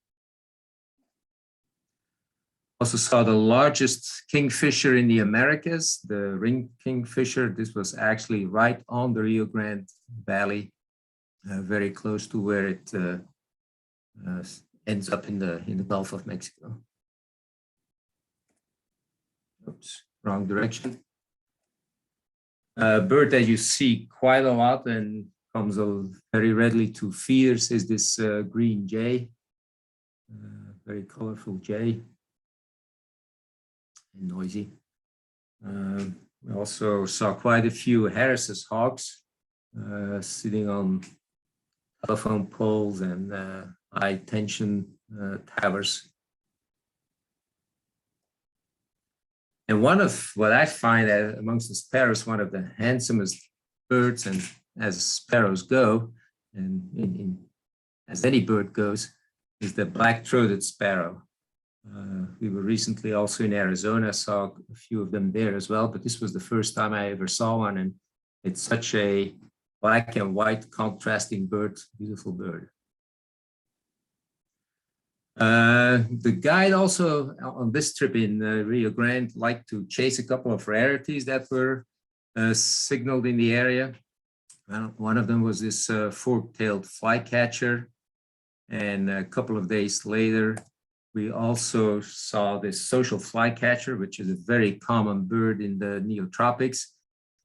Also saw the largest kingfisher in the Americas, the ring kingfisher. This was actually right on the Rio Grande Valley, very close to where it ends up in the Gulf of Mexico. Oops, wrong direction. A bird that you see quite a lot and comes very readily to feeders is this green jay, very colorful jay. And noisy. We also saw quite a few Harris's hawks sitting on telephone poles and high tension towers. And one of what I find amongst the sparrows, one of the handsomest birds, and as sparrows go, and as any bird goes, is the black-throated sparrow. We were recently also in Arizona, saw a few of them there as well, but this was the first time I ever saw one, and it's such a black and white contrasting bird, beautiful bird. The guide also on this trip in Rio Grande liked to chase a couple of rarities that were signaled in the area. One of them was this fork-tailed flycatcher, and a couple of days later, we also saw this social flycatcher, which is a very common bird in the neotropics,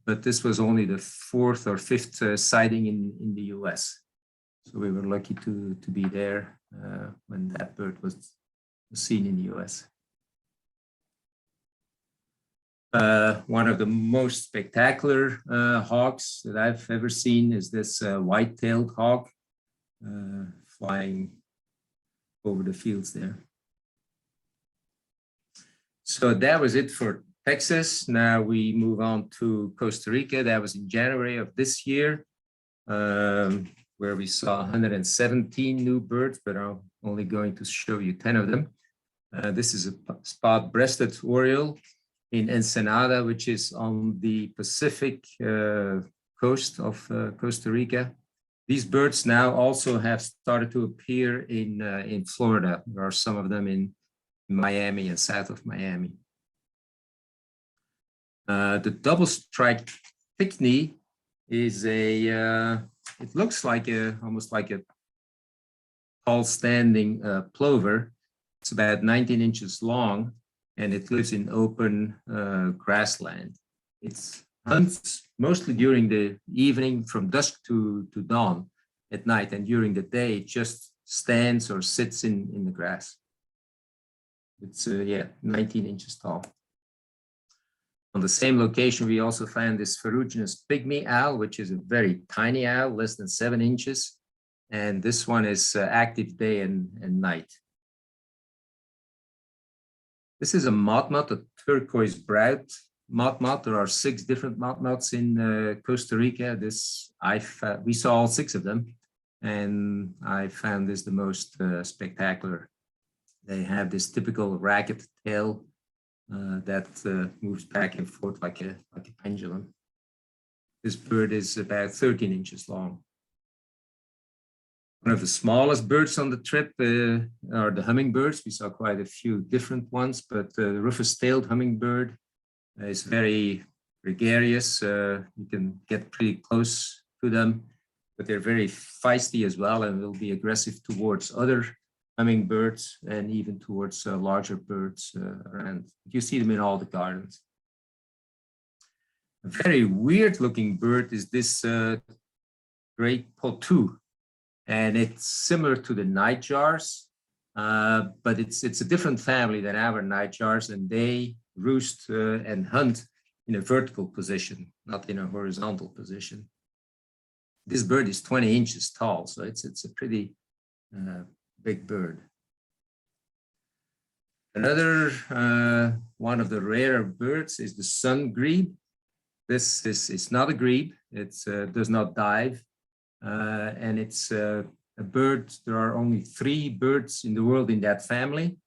but this was only the 4th or 5th sighting in the US. So we were lucky to be there when that bird was seen in the US. One of the most spectacular hawks that I've ever seen is this white-tailed hawk flying over the fields there. So that was it for Texas. Now we move on to Costa Rica. That was in January of this year, where we saw 117 new birds, but I'm only going to show you 10 of them. This is a spot-breasted oriole in Ensenada, which is on the Pacific coast of Costa Rica. These birds now also have started to appear in Florida. There are some of them in Miami and south of Miami. The double-striped Pickney is it looks like almost like a tall standing plover. It's about 19 inches long, and it lives in open grassland. It hunts mostly during the evening from dusk to dawn at night, and during the day it just stands or sits in the grass. It's 19 inches tall. On the same location, we also found this ferruginous pygmy owl, which is a very tiny owl, less than 7 inches. And this one is active day and night. This is a motmot, a turquoise-browed motmot. There are 6 different motmots in Costa Rica. We saw all 6 of them, and I found this the most spectacular. They have this typical ragged tail that moves back and forth like a pendulum. This bird is about 13 inches long. One of the smallest birds on the trip are the hummingbirds. We saw quite a few different ones, but the rufous-tailed hummingbird is very gregarious. You can get pretty close to them, but they're very feisty as well, and will be aggressive towards other hummingbirds and even towards larger birds around. You see them in all the gardens. A very weird looking bird is this great potu, and it's similar to the nightjars, but it's a different family than our nightjars, and they roost and hunt in a vertical position, not in a horizontal position. This bird is 20 inches tall, so it's a pretty big bird. Another one of the rarer birds is the sun grebe. This is not a grebe. It does not dive, and it's a bird. There are only 3 birds in the world in that family.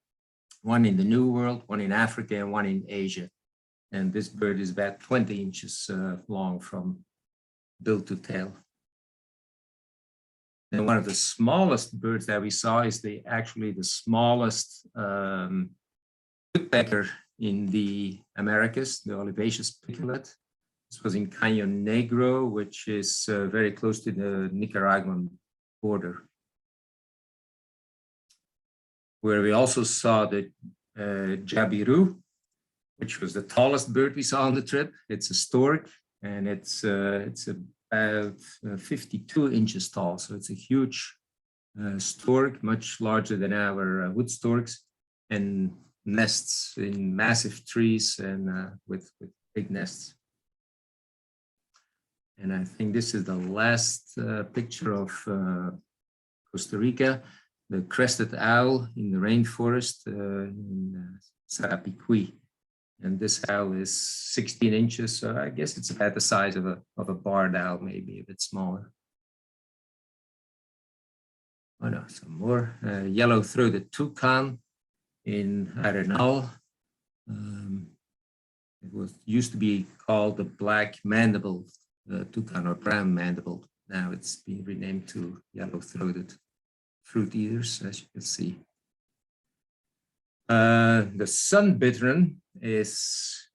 One in the New World, one in Africa, and one in Asia. And this bird is about 20 inches long from bill to tail. And one of the smallest birds that we saw is actually the smallest woodpecker in the Americas, the olivaceous picolet. This was in Caño Negro, which is very close to the Nicaraguan border, where we also saw the jabiru, which was the tallest bird we saw on the trip. It's a stork, and it's about 52 inches tall. So it's a huge stork, much larger than our wood storks, and nests in massive trees and with big nests. And I think this is the last picture of Costa Rica. the crested owl in the rainforest in Sarapiquí. And this owl is 16 inches, so I guess it's about the size of a barred owl, maybe a bit smaller. Oh no, some more. Yellow-throated toucan in Arenal. It used to be called the black mandibled toucan or brown mandibled. Now it's been renamed to yellow-throated fruit eaters, as you can see. The sun bittern is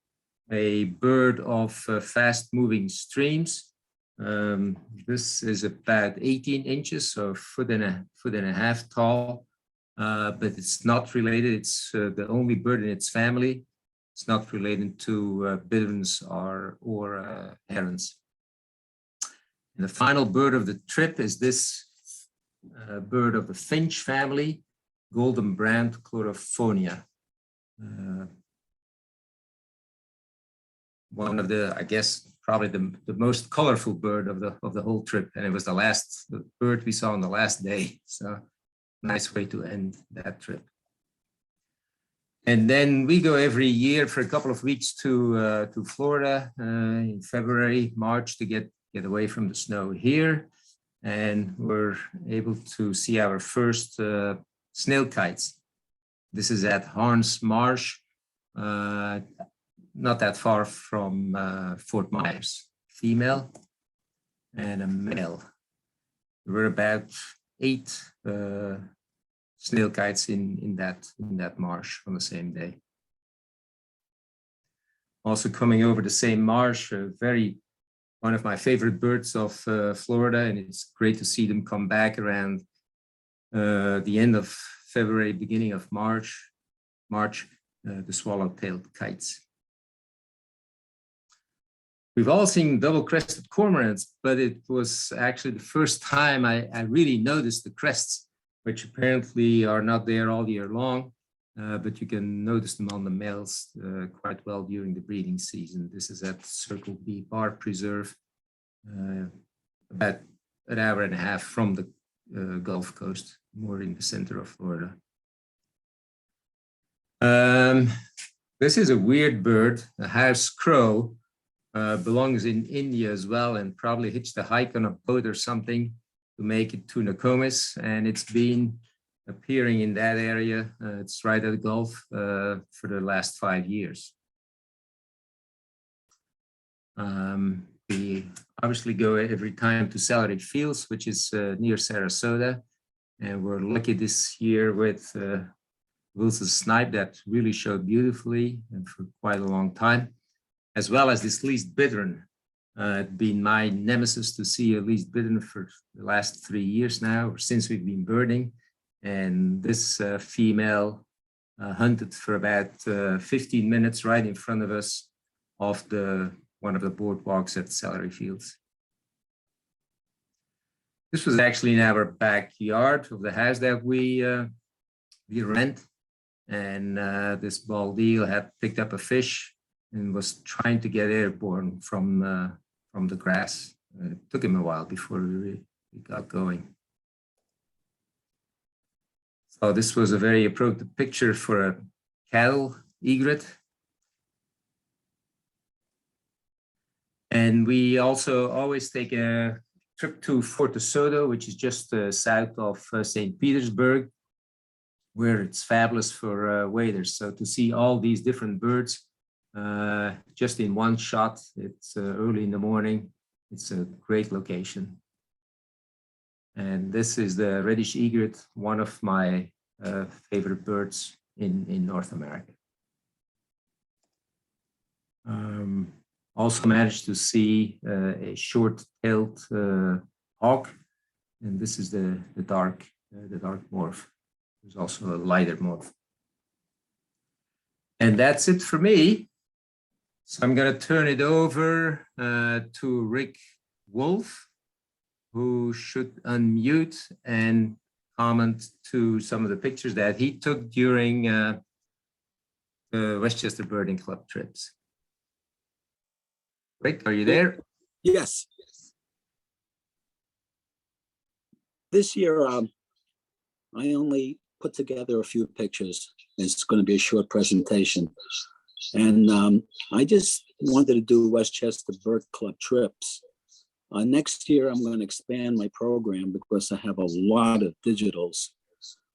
a bird of fast-moving streams. This is about 18 inches, so a foot and a half tall, but it's not related. It's the only bird in its family. It's not related to bitterns or herons. And the final bird of the trip is this bird of the finch family, golden brand Chlorophonia. One of the, I guess, probably the most colorful bird of the whole trip, and it was the bird we saw on the last day. So nice way to end that trip. And then we go every year for a couple of weeks to Florida in February, March to get away from the snow here, and we're able to see our first snail kites. This is at Harns Marsh, not that far from Fort Myers. Female and a male. There were about 8 snail kites in that marsh on the same day. Also coming over the same marsh, one of my favorite birds of Florida, and it's great to see them come back around the end of February, beginning of March, the swallow-tailed kites. We've all seen double-crested cormorants, but it was actually the first time I really noticed the crests, which apparently are not there all year long, but you can notice them on the males quite well during the breeding season. This is at Circle B Barb Preserve, about an hour and a half from the Gulf Coast, more in the center of Florida. This is a weird bird, a house crow, belongs in India as well, and probably hitched a hike on a boat or something to make it to Nokomis, and it's been appearing in that area. It's right at the Gulf for the last 5 years. We obviously go every time to Celery Fields, which is near Sarasota, and we're lucky this year with Wilson snipe that really showed beautifully and for quite a long time, as well as this least bittern. It's been my nemesis to see a least bittern for the last 3 years now, or since we've been birding. And this female hunted for about 15 minutes right in front of us off one of the boardwalks at Celery Fields. This was actually in our backyard of the house that we rent. And this bald eel had picked up a fish and was trying to get airborne from the grass. It took him a while before we got going. So this was a very appropriate picture for a cattle egret. And we also always take a trip to Fort Desoto, which is just south of St. Petersburg, where it's fabulous for waders. So to see all these different birds just in one shot, it's early in the morning. It's a great location. And this is the reddish egret, one of my favorite birds in North America. Also managed to see a short-tailed hawk, and this is the dark morph. There's also a lighter morph. And that's it for me. So I'm going to turn it over to Rick Wolf, who should unmute and comment to some of the pictures that he took during the Westchester Birding Club trips. Rick, are you there? Yes. This year, I only put together a few pictures. It's going to be a short presentation. And I just wanted to do Westchester Bird Club trips. Next year, I'm going to expand my program because I have a lot of digitals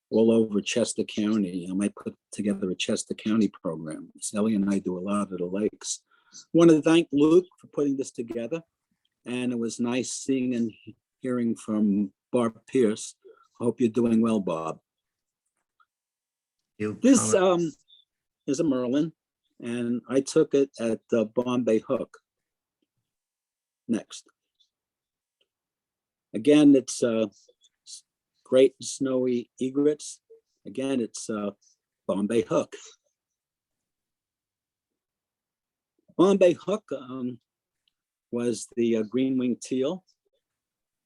all over Chester County. I might put together a Chester County program. Sally and I do a lot of the lakes. Want to thank Luke for putting this together. And it was nice seeing and hearing from Bob Pierce. I hope you're doing well, Bob. This is a Merlin, and I took it at Bombay Hook. Next. Again, it's great snowy egrets. Again, it's Bombay Hook. Bombay Hook was the green-winged teal.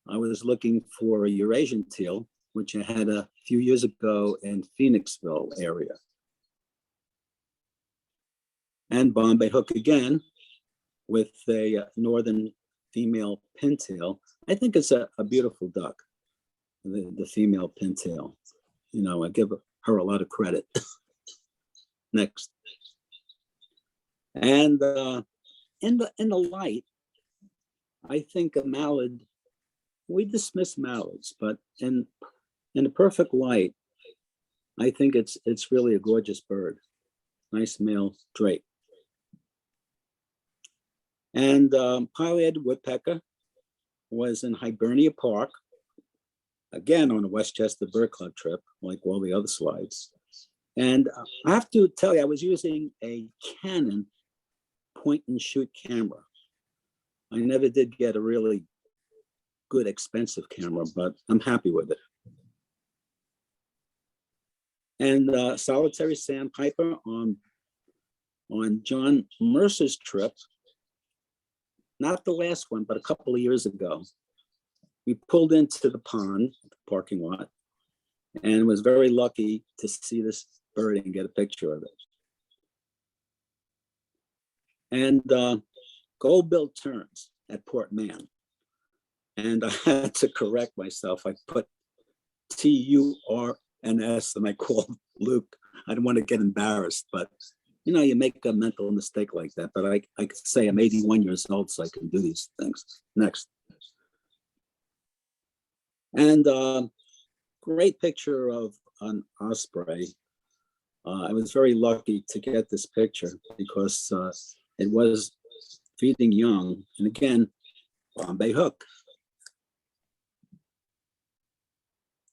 I was looking for a Eurasian teal, which I had a few years ago in Phoenixville area. And Bombay Hook again with a northern female pintail. I think it's a beautiful duck, the female pintail. You know, I give her a lot of credit. Next. And in the light, I think a mallard, we dismiss mallards, but in the perfect light, I think it's really a gorgeous bird. Nice male drake. And pileated woodpecker was in Hibernia Park, again on a Westchester Bird Club trip, like all the other slides. And I have to tell you, I was using a Canon point and shoot camera. I never did get a really good expensive camera, but I'm happy with it. And solitary sandpiper on John Mercer's trip, not the last one, but a couple of years ago. We pulled into the pond, the parking lot, and was very lucky to see this bird and get a picture of it. And gold-billed terns at Port Mann. And I had to correct myself. I put T-U-R-N-S and I called Luke. I didn't want to get embarrassed, but you know, you make a mental mistake like that. But I could say I'm 81 years old, so I can do these things. Next. And great picture of an osprey. I was very lucky to get this picture because it was feeding young. And again, Bombay Hook.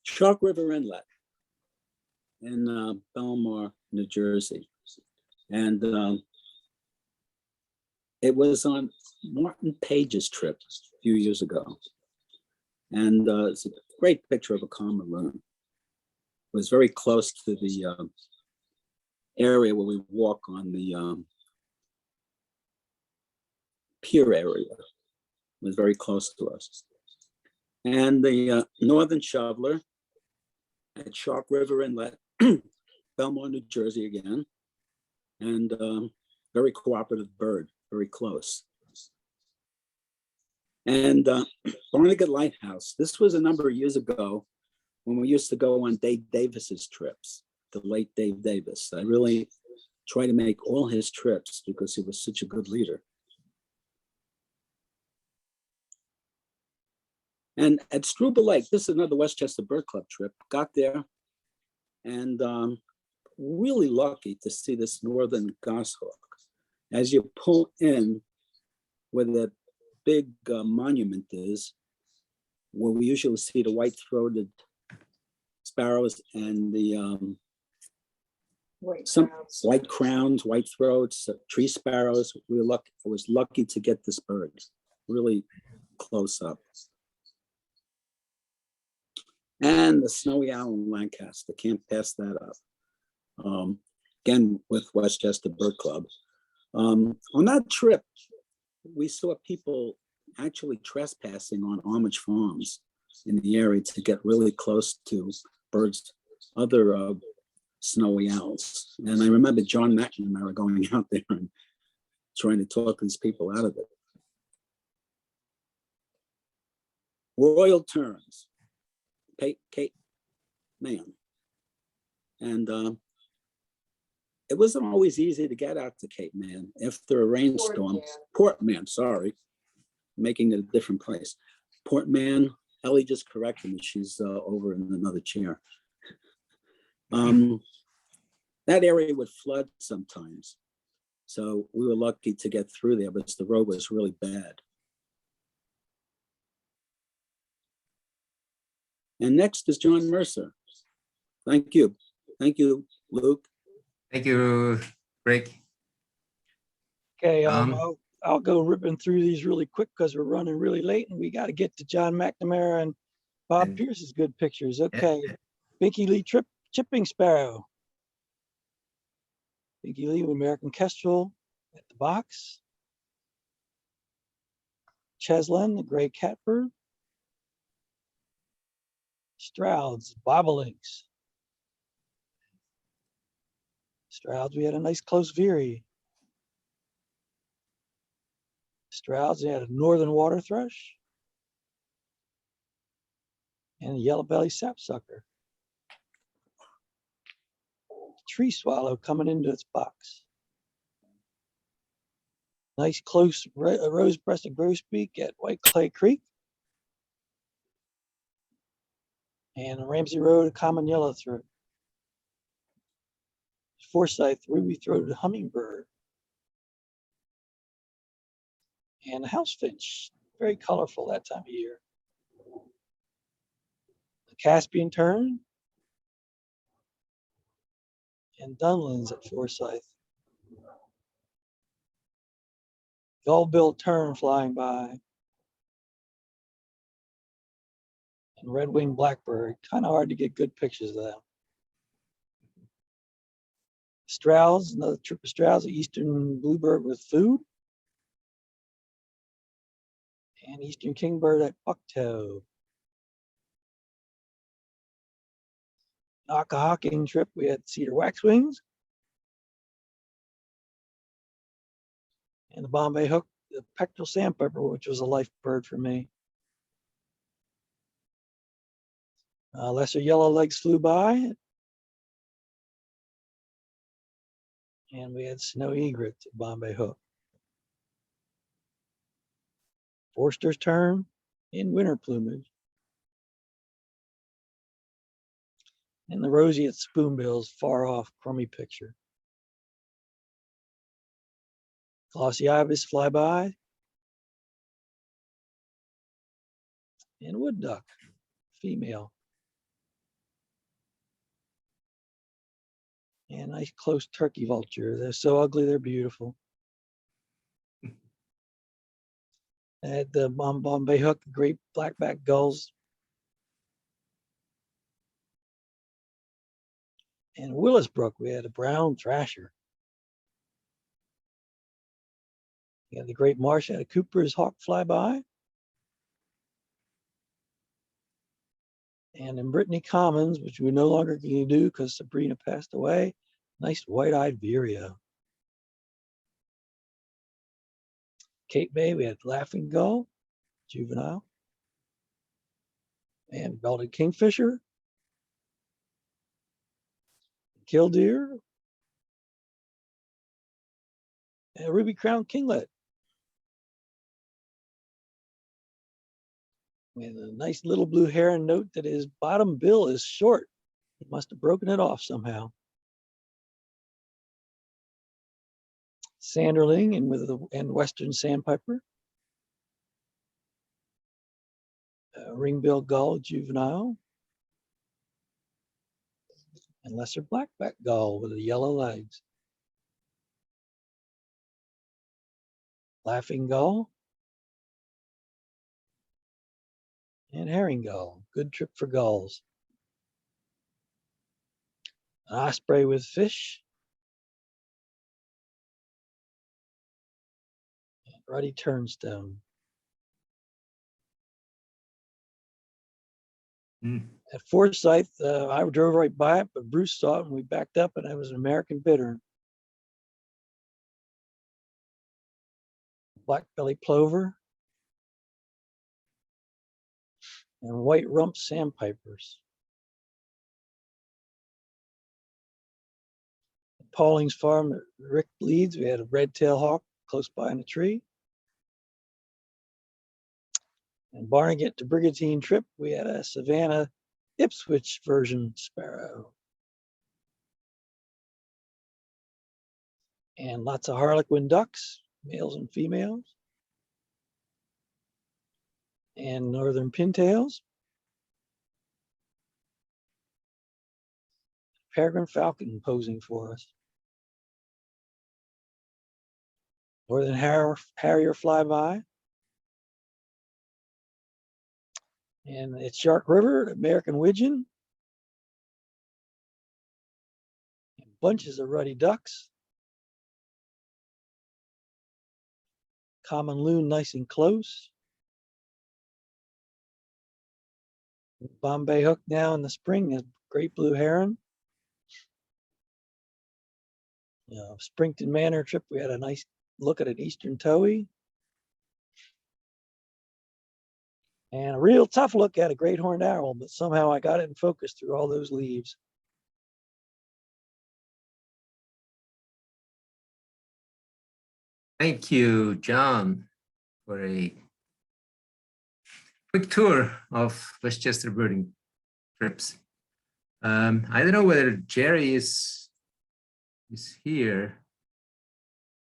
Shark River Inlet in Belmar, New Jersey. And it was on Martin Page's trip a few years ago. And it's a great picture of a calm maroon. It was very close to the area where we walk on the pier area. It was very close to us. And the northern shoveler at Shark River Inlet, Belmar, New Jersey again. And very cooperative bird, very close. And Barnegat Lighthouse. This was a number of years ago when we used to go on Dave Davis's trips, the late Dave Davis. I really try to make all his trips because he was such a good leader. And at Struble Lake, this is another Westchester Bird Club trip, got there and really lucky to see this northern goshawk. As you pull in where the big monument is, where we usually see the white-throated sparrows and the white crowns, white throats, tree sparrows. I was lucky to get this bird really close up. And the snowy owl in Lancaster, can't pass that up. Again, with Westchester Bird Club. On that trip, we saw people actually trespassing on Armitage Farms in the area to get really close to birds, other snowy owls. And I remember John McNamara going out there and trying to talk these people out of it. Royal terns. man. And it wasn't always easy to get out to Cape Man after a rainstorm. Port Man, sorry, making it a different place. Port Man, Ellie just corrected me. She's over in another chair. That area would flood sometimes. So we were lucky to get through there, but the road was really bad. And next is John Mercer. Thank you. Thank you, Luke. Thank you, Rick. Okay, Um, I'll go ripping through these really quick because we're running really late and we got to get to John McNamara and Bob And- Pierce's good pictures. Okay, Binky Lee Chipping Sparrow. Binky Lee with American Kestrel at the box. Cheslin, the gray catbird. Strouds, bobolinks. Strouds, we had a nice close veery. Strouds, we had a northern water thrush. And a yellow belly sapsucker. Tree swallow coming into its box. Nice close rose-breasted grosbeak at White Clay Creek. And Ramsey Road, a common yellowthroat. Forsyth, ruby-throated hummingbird. And a house finch, very colorful that time of year. The Caspian tern. And dunlins at Forsyth. Gull-billed tern flying by. And red-winged blackbird, kind of hard to get good pictures of them. Strauss, another trip of Strauss, eastern bluebird with food. And eastern kingbird at Bucktoe. Knock-a-hawking trip, we had cedar waxwings. And the Bombay hook, the pectoral sandpiper, which was a life bird for me. Lesser yellow legs flew by. And we had snow egrets at Bombay hook. Forster's tern in winter plumage. And the roseate spoonbills far off, crummy picture. Glossy ibis fly by. And wood duck, female. And nice close turkey vulture. They're so ugly, they're beautiful. At the Bombay hook, great blackback gulls. And Willisbrook, we had a brown thrasher. We had the Great Marsh, had a Cooper's hawk fly by. And in Brittany Commons, which we no longer can do because Sabrina passed away, nice white-eyed vireo. Cape Bay, we had laughing gull, juvenile. And belted kingfisher. Killdeer. And a ruby-crowned kinglet. And a nice little blue heron, note that his bottom bill is short. He must have broken it off somehow. Sanderling and western sandpiper. Ring-billed gull, juvenile. And lesser blackback gull with the yellow legs. Laughing gull. And herring gull, good trip for gulls. An osprey with fish. And ruddy turnstone. At Forsyth, I drove right by it, but Bruce saw it and we backed up and it was an American bittern. Black-belly plover. And white rump sandpipers. Pauling's Farm that Rick leads, we had a red-tailed hawk close by in a tree. And Barnegat to Brigantine trip, we had a Savannah Ipswich version sparrow. And lots of harlequin ducks, males and females. And northern pintails. Peregrine falcon posing for us. Northern harrier flyby. And it's Shark River, American widgeon. And bunches of ruddy ducks. Common loon nice and close. Bombay hook now in the spring is great blue heron. Springton Manor trip, we had a nice look at an eastern towhee. And a real tough look at a great horned owl, but somehow I got it in focus through all those leaves. Thank you, John, for a quick tour of Westchester birding trips. I don't know whether Jerry is here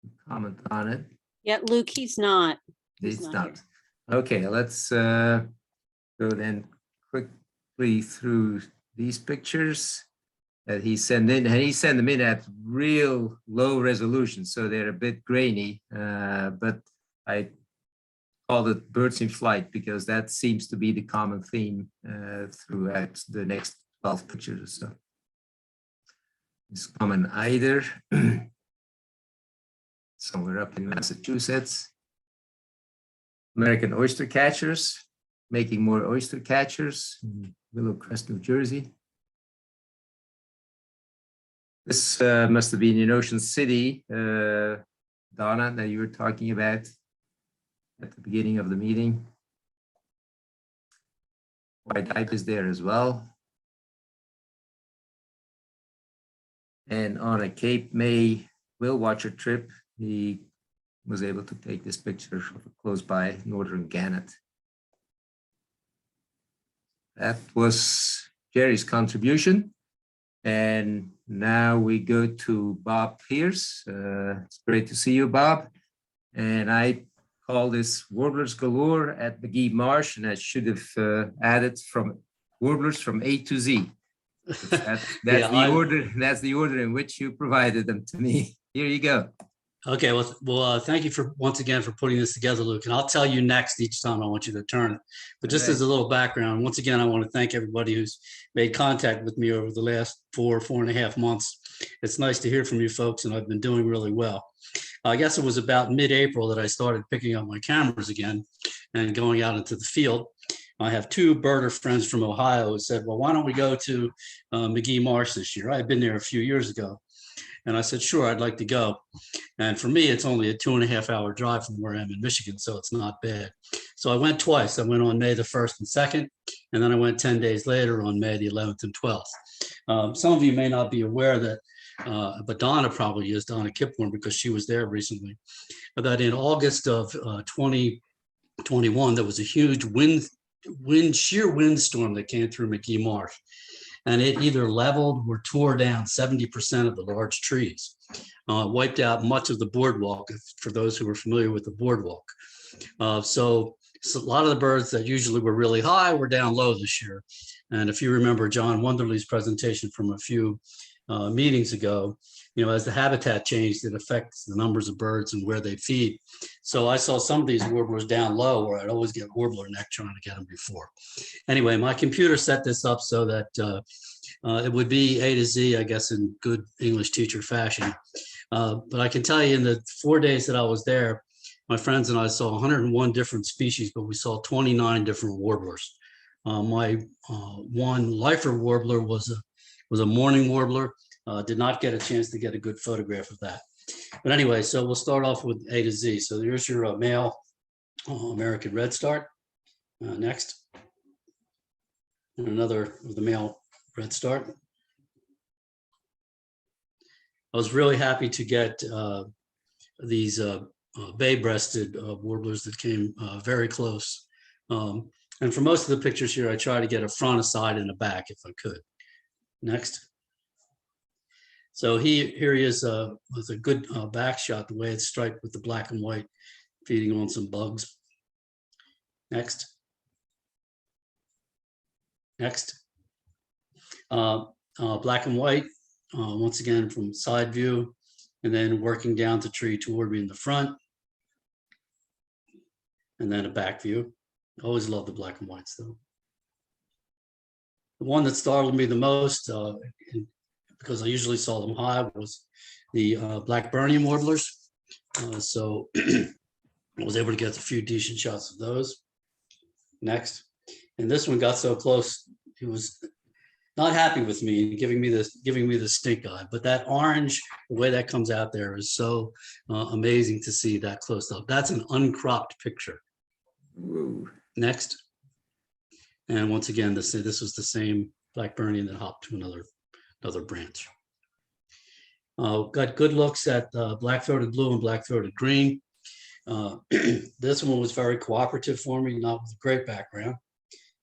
to comment on it. Yeah, Luke, he's not. He's It's not not. Okay, let's go then quickly through these pictures that he sent in. And he sent them in at real low resolution, so they're a bit grainy, but I called it birds in flight because that seems to be the common theme throughout the next 12 pictures or so. It's common either somewhere up in Massachusetts. American oyster catchers, making more oyster catchers in Willow Crest, New Jersey. This must have been in Ocean City, Donna, that you were talking about at the beginning of the meeting. White-eyed is there as well. And on a Cape May whale watcher trip, he was able to take this picture of a close by northern gannet. That was Jerry's contribution. And now we go to Bob Pierce. It's great to see you, Bob. And I call this Warblers Galore at McGee Marsh, and I should have added from warblers from A to Z. That's that's the order in which you provided them to me. Here you go. Okay, well, thank you for once again for putting this together, Luke. And I'll tell you next each time I want you to turn it. But just as a little background, once again, I want to thank everybody who's made contact with me over the last 4.5 months. It's nice to hear from you folks, and I've been doing really well. I guess it was about mid-April that I started picking up my cameras again and going out into the field. I have two birder friends from Ohio who said, well, why don't we go to McGee Marsh this year? I had been there a few years ago. And I said, sure, I'd like to go. And for me, it's only a 2.5-hour drive from where I am in Michigan, so it's not bad. So I went twice. I went on May the 1st and 2nd, and then I went 10 days later on May the 11th and 12th. Some of you may not be aware that, but Donna probably is, Donna Kipborn, because she was there recently, that in August of 2021, there was a huge sheer windstorm that came through McGee Marsh. And it either leveled or tore down 70% of the large trees, wiped out much of the boardwalk, for those who are familiar with the boardwalk. So a lot of the birds that usually were really high were down low this year. And if you remember John Wonderly's presentation from a few meetings ago, you know, as the habitat changed, it affects the numbers of birds and where they feed. So I saw some of these warblers down low where I'd always get warbler neck trying to get them before. Anyway, my computer set this up so that it would be A to Z, I guess, in good English teacher fashion. But I can tell you in the 4 days that I was there, my friends and I saw 101 different species, but we saw 29 different warblers. My one lifer warbler was a morning warbler. Did not get a chance to get a good photograph of that. But anyway, so we'll start off with A to Z. So there's your male American redstart. Next. And another of the male redstart. I was really happy to get these bay-breasted warblers that came very close. And for most of the pictures here, I try to get a front, a side, and a back if I could. Next. So here he is with a good back shot, the way it's striped with the black and white, feeding on some bugs. Next. Next. Black and white, once again from side view, and then working down the tree toward me in the front. And then a back view. Always love the black and whites though. The one that startled me the most, because I usually saw them high, was the Blackburnian warblers. So I was able to get a few decent shots of those. Next. And this one got so close, he was not happy with me, giving me the stink eye. But that orange, the way that comes out there is so amazing to see that close up. That's an uncropped picture. Whoa. Next. And once again, this was the same Blackburnian that hopped to another branch. Got good looks at black-throated blue and black-throated green. This one was very cooperative for me, not with a great background,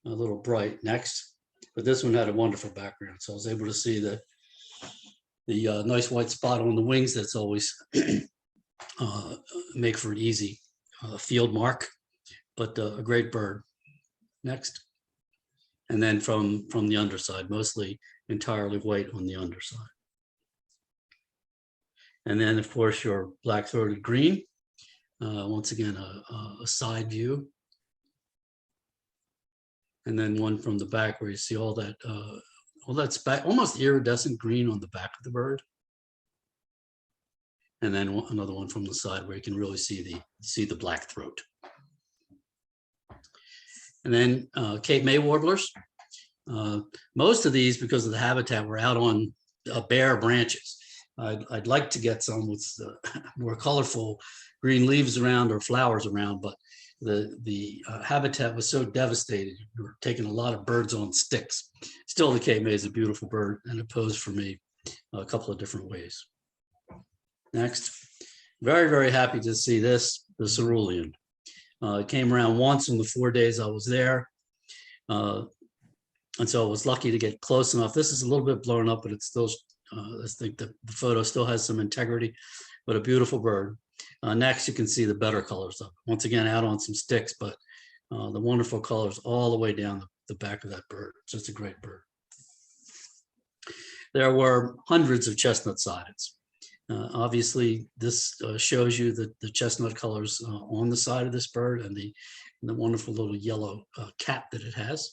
a little bright. Next. But this one had a wonderful background, so I was able to see the nice white spot on the wings that's always make for an easy field mark, but a great bird. Next. And then from the underside, mostly entirely white on the underside. And then, of course, your black-throated green. Once again, a side view. And then one from the back where you see all that, that's almost iridescent green on the back of the bird. And then another one from the side where you can really see the black throat. And then Cape May warblers. Most of these, because of the habitat, were out on bare branches. I'd like to get some with more colorful green leaves around or flowers around, but the habitat was so devastated. We were taking a lot of birds on sticks. Still, the Cape May is a beautiful bird, and it posed for me a couple of different ways. Next, very, very happy to see this, the cerulean. It came around once in the 4 days I was there. And so I was lucky to get close enough. This is a little bit blown up, but it's still, I think the photo still has some integrity, but a beautiful bird. Next, you can see the better colors up. Once again, out on some sticks, but the wonderful colors all the way down the back of that bird. It's just a great bird. There were hundreds of chestnut-sideds. Obviously, this shows you the chestnut colors on the side of this bird and the wonderful little yellow cap that it has.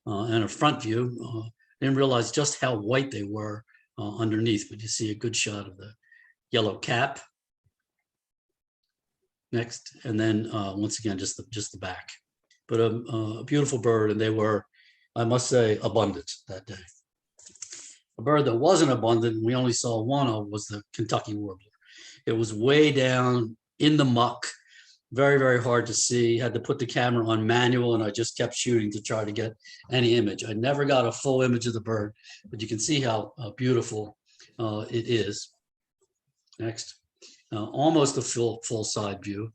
And a front view, didn't realize just how white they were underneath, but you see a good shot of the yellow cap. Next, and then once again, just the back. But a beautiful bird, and they were, I must say, abundant that day. A bird that wasn't abundant, we only saw one of, was the Kentucky warbler. It was way down in the muck, very, very hard to see. Had to put the camera on manual, and I just kept shooting to try to get any image. I never got a full image of the bird, but you can see how beautiful it is. Next, almost a full side view.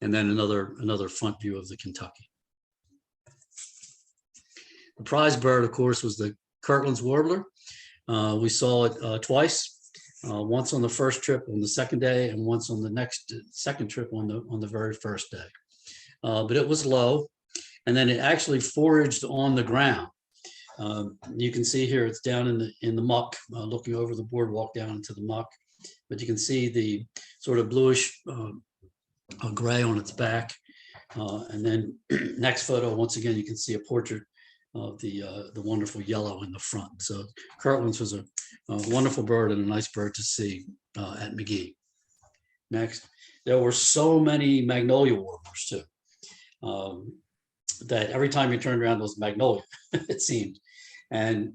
And then another front view of the Kentucky. The prize bird, of course, was the Kirtland's warbler. We saw it twice, once on the first trip on the second day, and once on the second trip on the very first day. But it was low, and then it actually foraged on the ground. You can see here it's down in the muck, looking over the boardwalk down into the muck. But you can see the sort of bluish gray on its back. And then next photo, once again, you can see a portrait of the wonderful yellow in the front. So Kirtland's was a wonderful bird and a nice bird to see at McGee. Next, there were so many magnolia warblers too, that every time you turned around, was magnolia, it seemed. And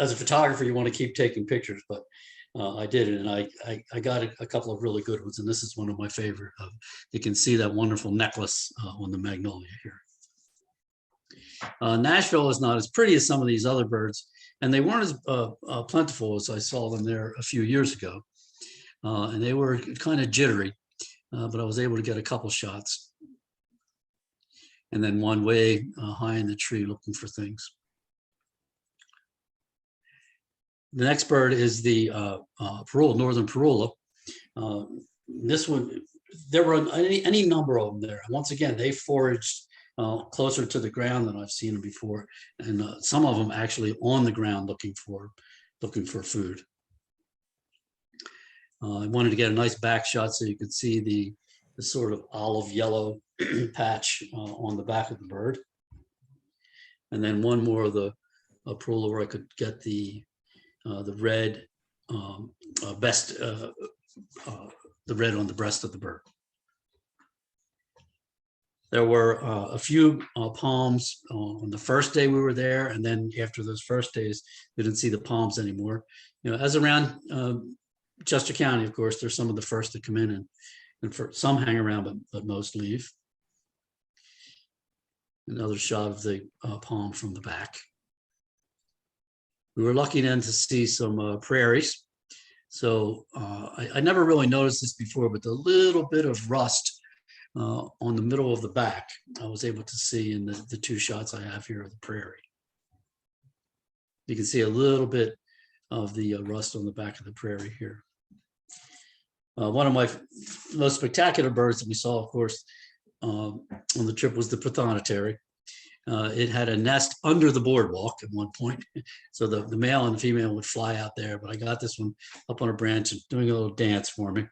as a photographer, you want to keep taking pictures, but I did it, and I got a couple of really good ones, and this is one of my favorite. You can see that wonderful necklace on the magnolia here. Nashville is not as pretty as some of these other birds, And they weren't as plentiful as I saw them there a few years ago. And they were kind of jittery, but I was able to get a couple shots. And then one way high in the tree looking for things. The next bird is the Parula, northern Parula. This one, there were any number of them there. Once again, they foraged closer to the ground than I've seen them before, and some of them actually on the ground looking for food. I wanted to get a nice back shot so you could see the sort of olive yellow patch on the back of the bird, and then one more of the Parula where I could get the red the red on the breast of the bird. There were a few palms on the first day we were there, and then after those first days, we didn't see the palms anymore. You know, as around Chester County, of course, they're some of the first to come in, and for some hang around, but most leave. Another shot of the palm from the back. We were lucky then to see some prairies. So I never really noticed this before, but the little bit of rust on the middle of the back, I was able to see in the two shots I have here of the prairie. You can see a little bit of the rust on the back of the prairie here. One of my most spectacular birds that we saw, of course, on the trip was the Prothonotary. It had a nest under the boardwalk at one point. So the male and the female would fly out there, but I got this one up on a branch and doing a little dance for me.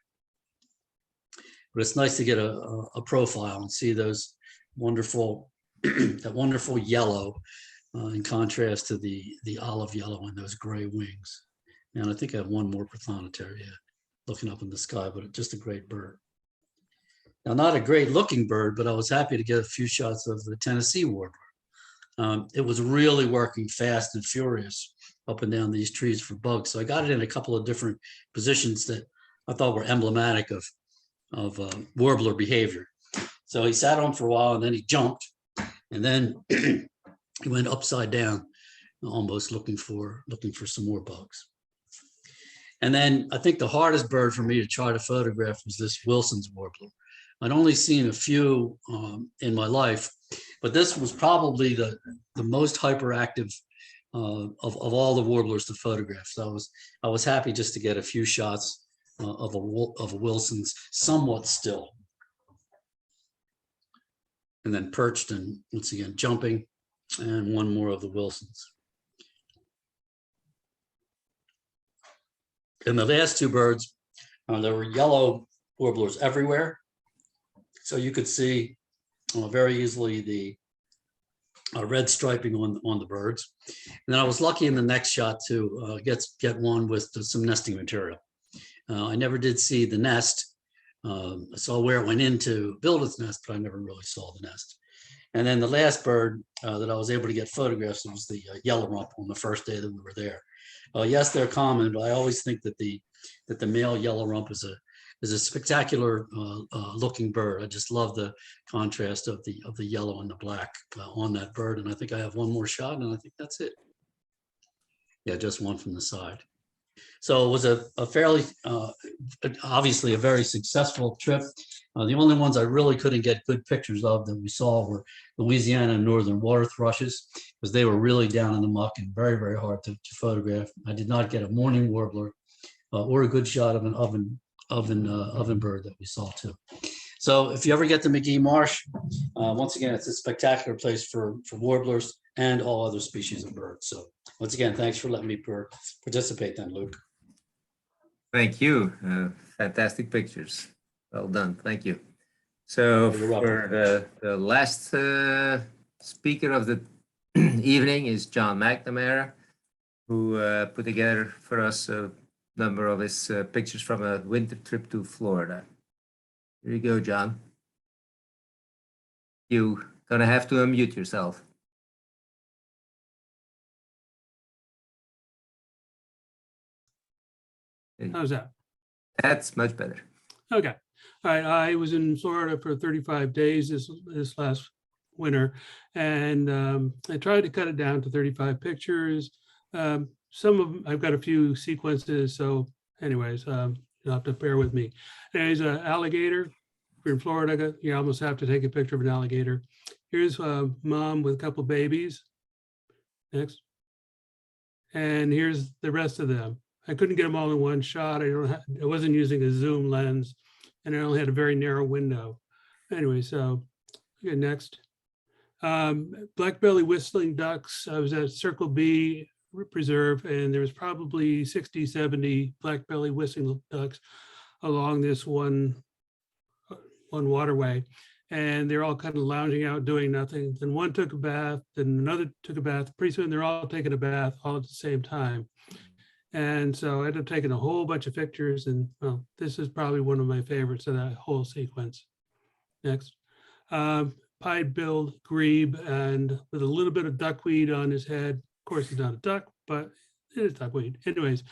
But it's nice to get a profile and see those wonderful, that wonderful yellow in contrast to the olive yellow and those gray wings. And I think I have one more Prothonotary looking up in the sky, but just a great bird. Now, not a great looking bird, but I was happy to get a few shots of the Tennessee warbler. It was really working fast and furious up and down these trees for bugs. So I got it in a couple of different positions that I thought were emblematic of warbler behavior. So he sat on for a while and then he jumped, and then he went upside down, almost looking for some more bugs. And then I think the hardest bird for me to try to photograph was this Wilson's warbler. I'd only seen a few in my life, but this was probably the most hyperactive of all the warblers to photograph. So I was happy just to get a few shots of a Wilson's somewhat still. And then perched and once again jumping, and one more of the Wilsons. And the last two birds, there were yellow warblers everywhere. So you could see very easily the red striping on the birds. And then I was lucky in the next shot to get one with some nesting material. I never did see the nest. I saw where it went in to build its nest, but I never really saw the nest. And then the last bird that I was able to get photographs of was the yellow rump on the first day that we were there. Yes, they're common, but I always think that the male yellow rump is a spectacular looking bird. I just love the contrast of the yellow and the black on that bird. And I think I have one more shot, and I think that's it. Yeah, just one from the side. So it was a fairly, obviously a very successful trip. The only ones I really couldn't get good pictures of that we saw were Louisiana and northern water thrushes, because they were really down in the muck and very, very hard to photograph. I did not get a mourning warbler or a good shot of an oven bird that we saw too. So if you ever get to McGee Marsh, once again, it's a spectacular place for warblers and all other species of birds. So once again, thanks for letting me participate then, Luke. Thank you. Fantastic pictures. Well done. Thank you. So You're welcome. for the last speaker of the evening is John McNamara, who put together for us a number of his pictures from a winter trip to Florida. Here you go, John. You're gonna have to unmute yourself. How's that? That's much better. Okay. All right. I was in Florida for 35 days this last winter, and I tried to cut it down to 35 pictures. Some of them, I've got a few sequences, so anyways, you'll have to bear with me. There's an alligator. If you're in Florida, you almost have to take a picture of an alligator. Here's a mom with a couple babies. Next. And here's the rest of them. I couldn't get them all in one shot. I wasn't using a zoom lens, and I only had a very narrow window. Anyway, so okay, next. Black belly whistling ducks. I was at Circle B Preserve, and there was probably 60, 70 black belly whistling ducks along this one waterway. And they're all kind of lounging out doing nothing. Then one took a bath, then another took a bath. Pretty soon they're all taking a bath all at the same time. And so I ended up taking a whole bunch of pictures, and well, this is probably one of my favorites of that whole sequence. Next. Pied-billed grebe, and with a little bit of duckweed on his head. Of course, he's not a duck, but it is duckweed. Anyways,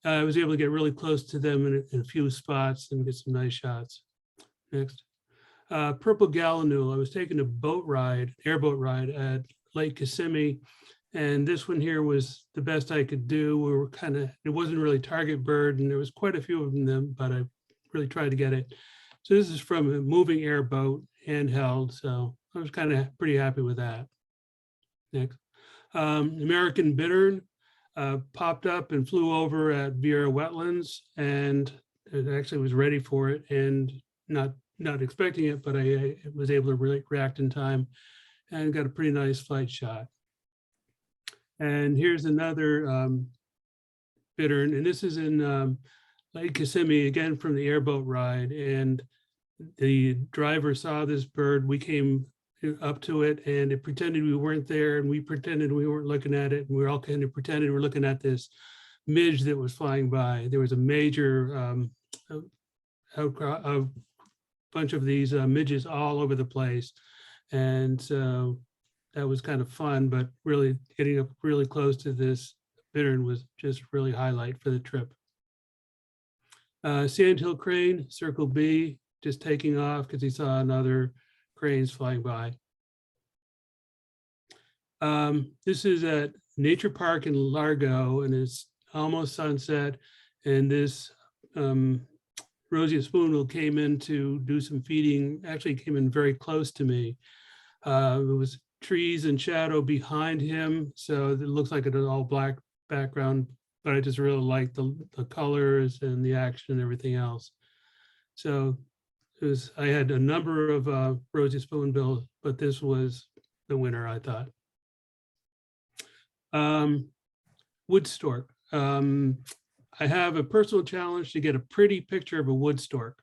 I was able to get really close to them in a few spots and get some nice shots. Next. Purple gallinule. I was taking a boat ride, airboat ride at Lake Kissimmee, and this one here was the best I could do. We were kind of, it wasn't really target bird, and there was quite a few of them, but I really tried to get it. So this is from a moving airboat, handheld, so I was kind of pretty happy with that. Next. American bittern popped up and flew over at Viera Wetlands, and it actually was ready for it, and not expecting it, but I was able to really react in time and got a pretty nice flight shot. And here's another bittern, and this is in Lake Kissimmee, again from the airboat ride. And the driver saw this bird. We came up to it, and it pretended we weren't there, and we pretended we weren't looking at it, and we all kind of pretended we were looking at this midge that was flying by. There was a major bunch of these midges all over the place, and so that was kind of fun. But really getting up really close to this bittern was just really highlight for the trip. Sandhill crane, Circle B, just taking off because he saw another cranes flying by. This is at Nature Park in Largo, and it's almost sunset, and this roseate spoonbill came in to do some feeding, actually came in very close to me. It was trees and shadow behind him, so it looks like it was all black background, but I just really liked the colors and the action and everything else. So it was, I had a number of roseate spoonbills, but this was the winner, I thought. Wood stork. I have a personal challenge to get a pretty picture of a wood stork.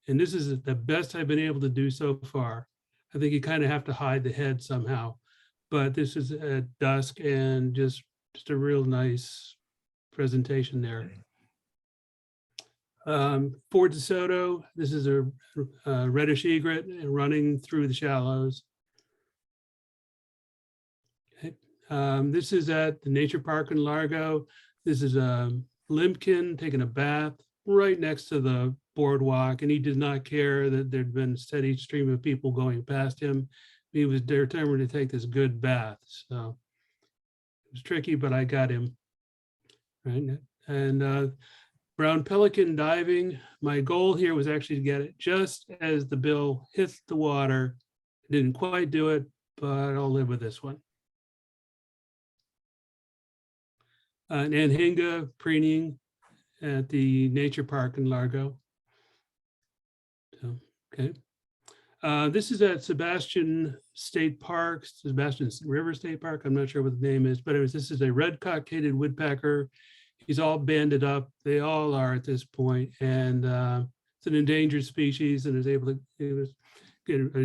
And this is the best I've been able to do so far. I think you kind of have to hide the head somehow, but this is at dusk and just a real nice presentation there. Fort DeSoto, this is a reddish egret running through the shallows. Okay. This is at the Nature Park in Largo. This is a limpkin taking a bath right next to the boardwalk, and he did not care that there'd been a steady stream of people going past him. He was determined to take this good bath. So it was tricky, but I got him. Right. And brown pelican diving. My goal here was actually to get it just as the bill hit the water. Didn't quite do it, but I'll live with this one. Anhinga preening at the Nature Park in Largo. So, okay. This is at Sebastian State Park, Sebastian River State Park. I'm not sure what the name is, but this is a red-cockaded woodpecker. He's all banded up. They all are at this point, and it's an endangered species, and is able to,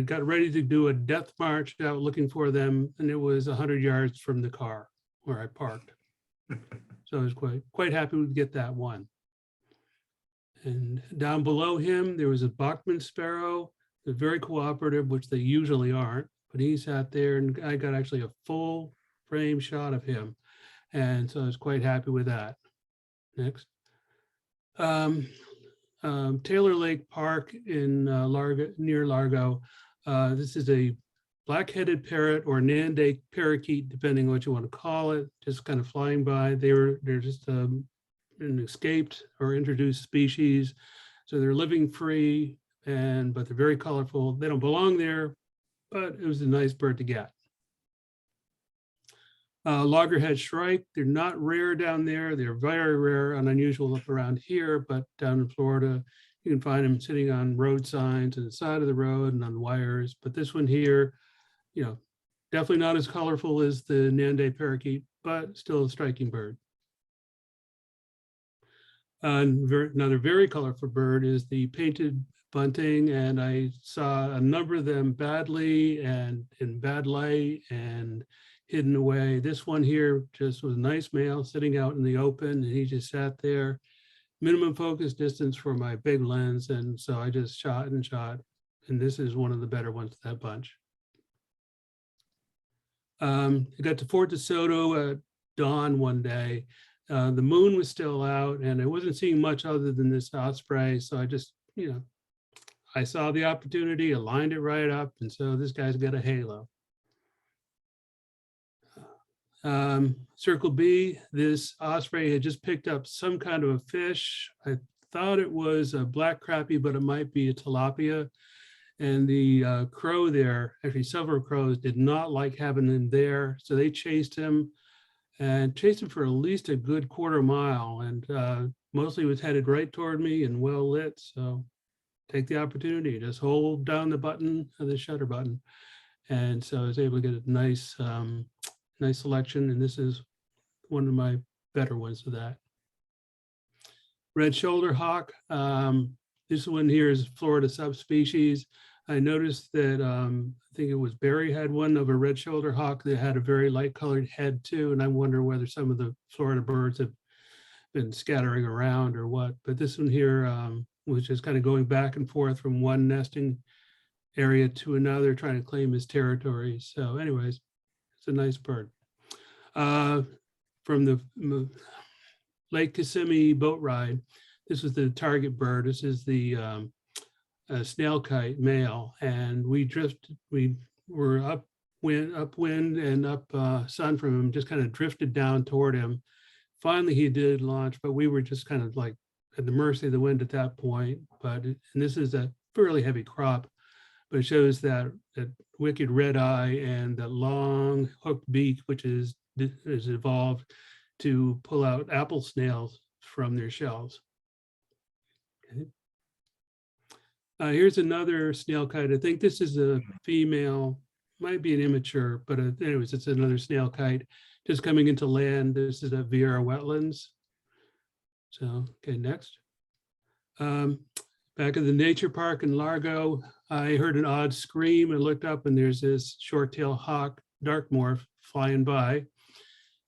got ready to do a death march out looking for them, and it was 100 yards from the car where I parked. So I was quite happy to get that one. And down below him, there was a Bachman sparrow, very cooperative, which they usually aren't, but he sat there, and I got actually a full frame shot of him. And so I was quite happy with that. Next. Taylor Lake Park in Largo, near Largo. This is a black-headed parrot or Nande parakeet, depending on what you want to call it, just kind of flying by. They're just an escaped or introduced species. So they're living free, but they're very colorful. They don't belong there, but it was a nice bird to get. Loggerhead shrike, they're not rare down there. They're very rare and unusual up around here, but down in Florida, you can find them sitting on road signs and the side of the road and on wires. But this one here, definitely not as colorful as the Nande parakeet, but still a striking bird. Another very colorful bird is the painted bunting, and I saw a number of them badly and in bad light and hidden away. This one here just was a nice male sitting out in the open, and he just sat there. Minimum focus distance for my big lens, and so I just shot and shot, and this is one of the better ones of that bunch. I got to Fort DeSoto at dawn one day. The moon was still out, and I wasn't seeing much other than this osprey, so I just, I saw the opportunity, I lined it right up, and so this guy's got a halo. Circle B, this osprey had just picked up some kind of a fish. I thought it was a black crappie, but it might be a tilapia. And the crow there, actually several crows, did not like having him there. So they chased him for at least a good quarter mile, and mostly was headed right toward me and well lit. So take the opportunity, just hold down the button, the shutter button. And so I was able to get a nice selection, and this is one of my better ones of that. Red shoulder hawk. This one here is Florida subspecies. I noticed that I think it was Barry had one of a red shoulder hawk that had a very light colored head too, and I wonder whether some of the Florida birds have been scattering around or what. But this one here was just kind of going back and forth from one nesting area to another, trying to claim his territory. So anyways, it's a nice bird. From the Lake Kissimmee boat ride, this was the target bird. This is the snail kite male, and we were upwind and up sun from him, just kind of drifted down toward him. Finally, he did launch, but we were just kind of like at the mercy of the wind at that point. And this is a fairly heavy crop, but it shows that wicked red eye and that long hooked beak, which is evolved to pull out apple snails from their shells. Okay. Here's another snail kite. I think this is a female, might be an immature, but anyways, it's another snail kite just coming into land. This is at Viera Wetlands. So, okay, next. Back at the nature park in Largo, I heard an odd scream and looked up, and there's this short-tailed hawk, dark morph, flying by,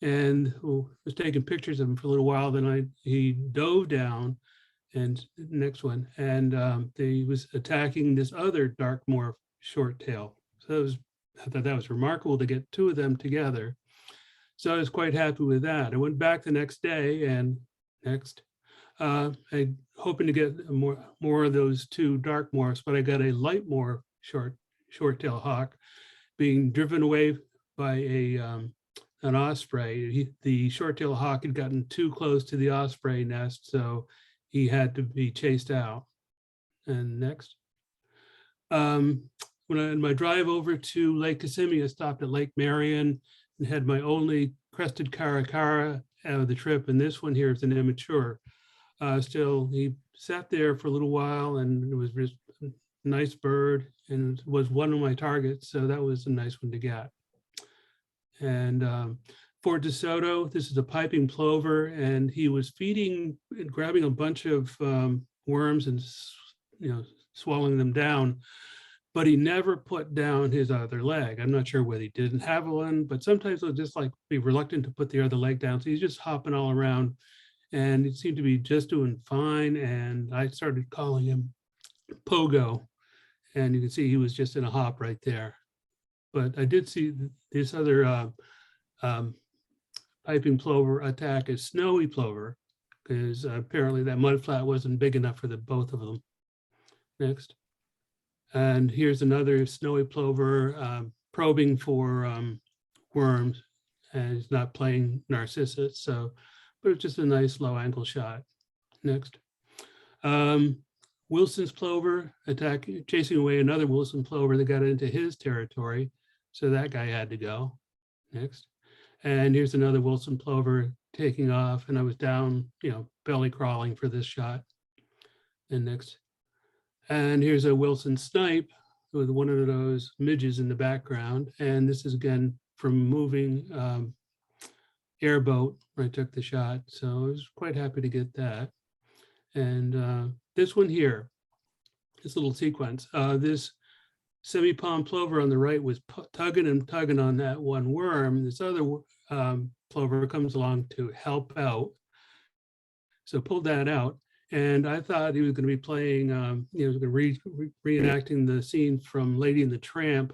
and was taking pictures of him for a little while. Then he dove down, and next one, and he was attacking this other dark morph short tail. So I thought that was remarkable to get two of them together. So I was quite happy with that. I went back the next day, and I hoping to get more of those two dark morphs, but I got a light morph short tail hawk being driven away by an osprey. The short tail hawk had gotten too close to the osprey nest, so he had to be chased out. And next. When my drive over to Lake Kissimmee, I stopped at Lake Marion and had my only crested caracara out of the trip. And this one here is an immature. Still, he sat there for a little while, and it was just a nice bird and was one of my targets. So that was a nice one to get. And Fort DeSoto, this is a piping plover, and he was feeding and grabbing a bunch of worms and swallowing them down, but he never put down his other leg. I'm not sure whether he didn't have one, but sometimes he'll just like be reluctant to put the other leg down. So he's just hopping all around, and he seemed to be just doing fine. And I started calling him Pogo, and you can see he was just in a hop right there. But I did see this other piping plover attack a snowy plover, because apparently that mudflat wasn't big enough for the both of them. Next. And here's another snowy plover probing for worms, and he's not playing Narcissus. So, but it's just a nice low angle shot. Next. Wilson's plover attacking, chasing away another Wilson plover that got into his territory. So that guy had to go. Next. And here's another Wilson plover taking off, and I was down, belly crawling for this shot. And next. And here's a Wilson snipe with one of those midges in the background. And this is again from moving airboat where I took the shot. So I was quite happy to get that. And this one here, this little sequence, this semi-palm plover on the right was tugging and tugging on that one worm. This other plover comes along to help out. So pulled that out. And I thought he was going to be playing, he was going to reenacting the scene from Lady and the Tramp.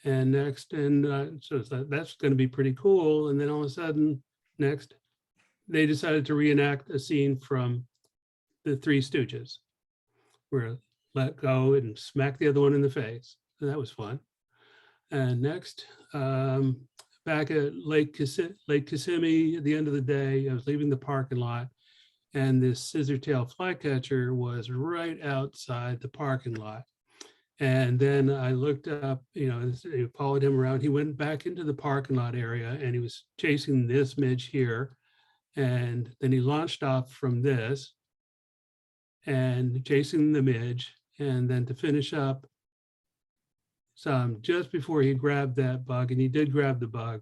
And next, and so that's going to be pretty cool. And then all of a sudden, next, they decided to reenact a scene from the Three Stooges, where let go and smack the other one in the face. And that was fun. And next, back at Lake Kissimmee, at the end of the day, I was leaving the parking lot, and this scissor-tail flycatcher was right outside the parking lot. And then I looked up, followed him around. He went back into the parking lot area, and he was chasing this midge here. And then he launched off from this and chasing the midge. And then to finish up, just before he grabbed that bug, and he did grab the bug.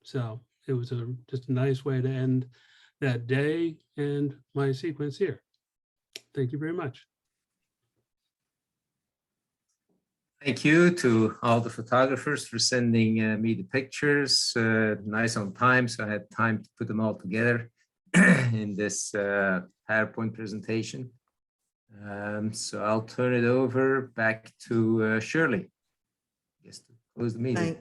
So it was just a nice way to end that day and my sequence here. Thank you very much. Thank you to all the photographers for sending me the pictures, nice on time, so I had time to put them all together in this PowerPoint presentation. So I'll turn it over back to Shirley, I guess, to close the meeting. Thank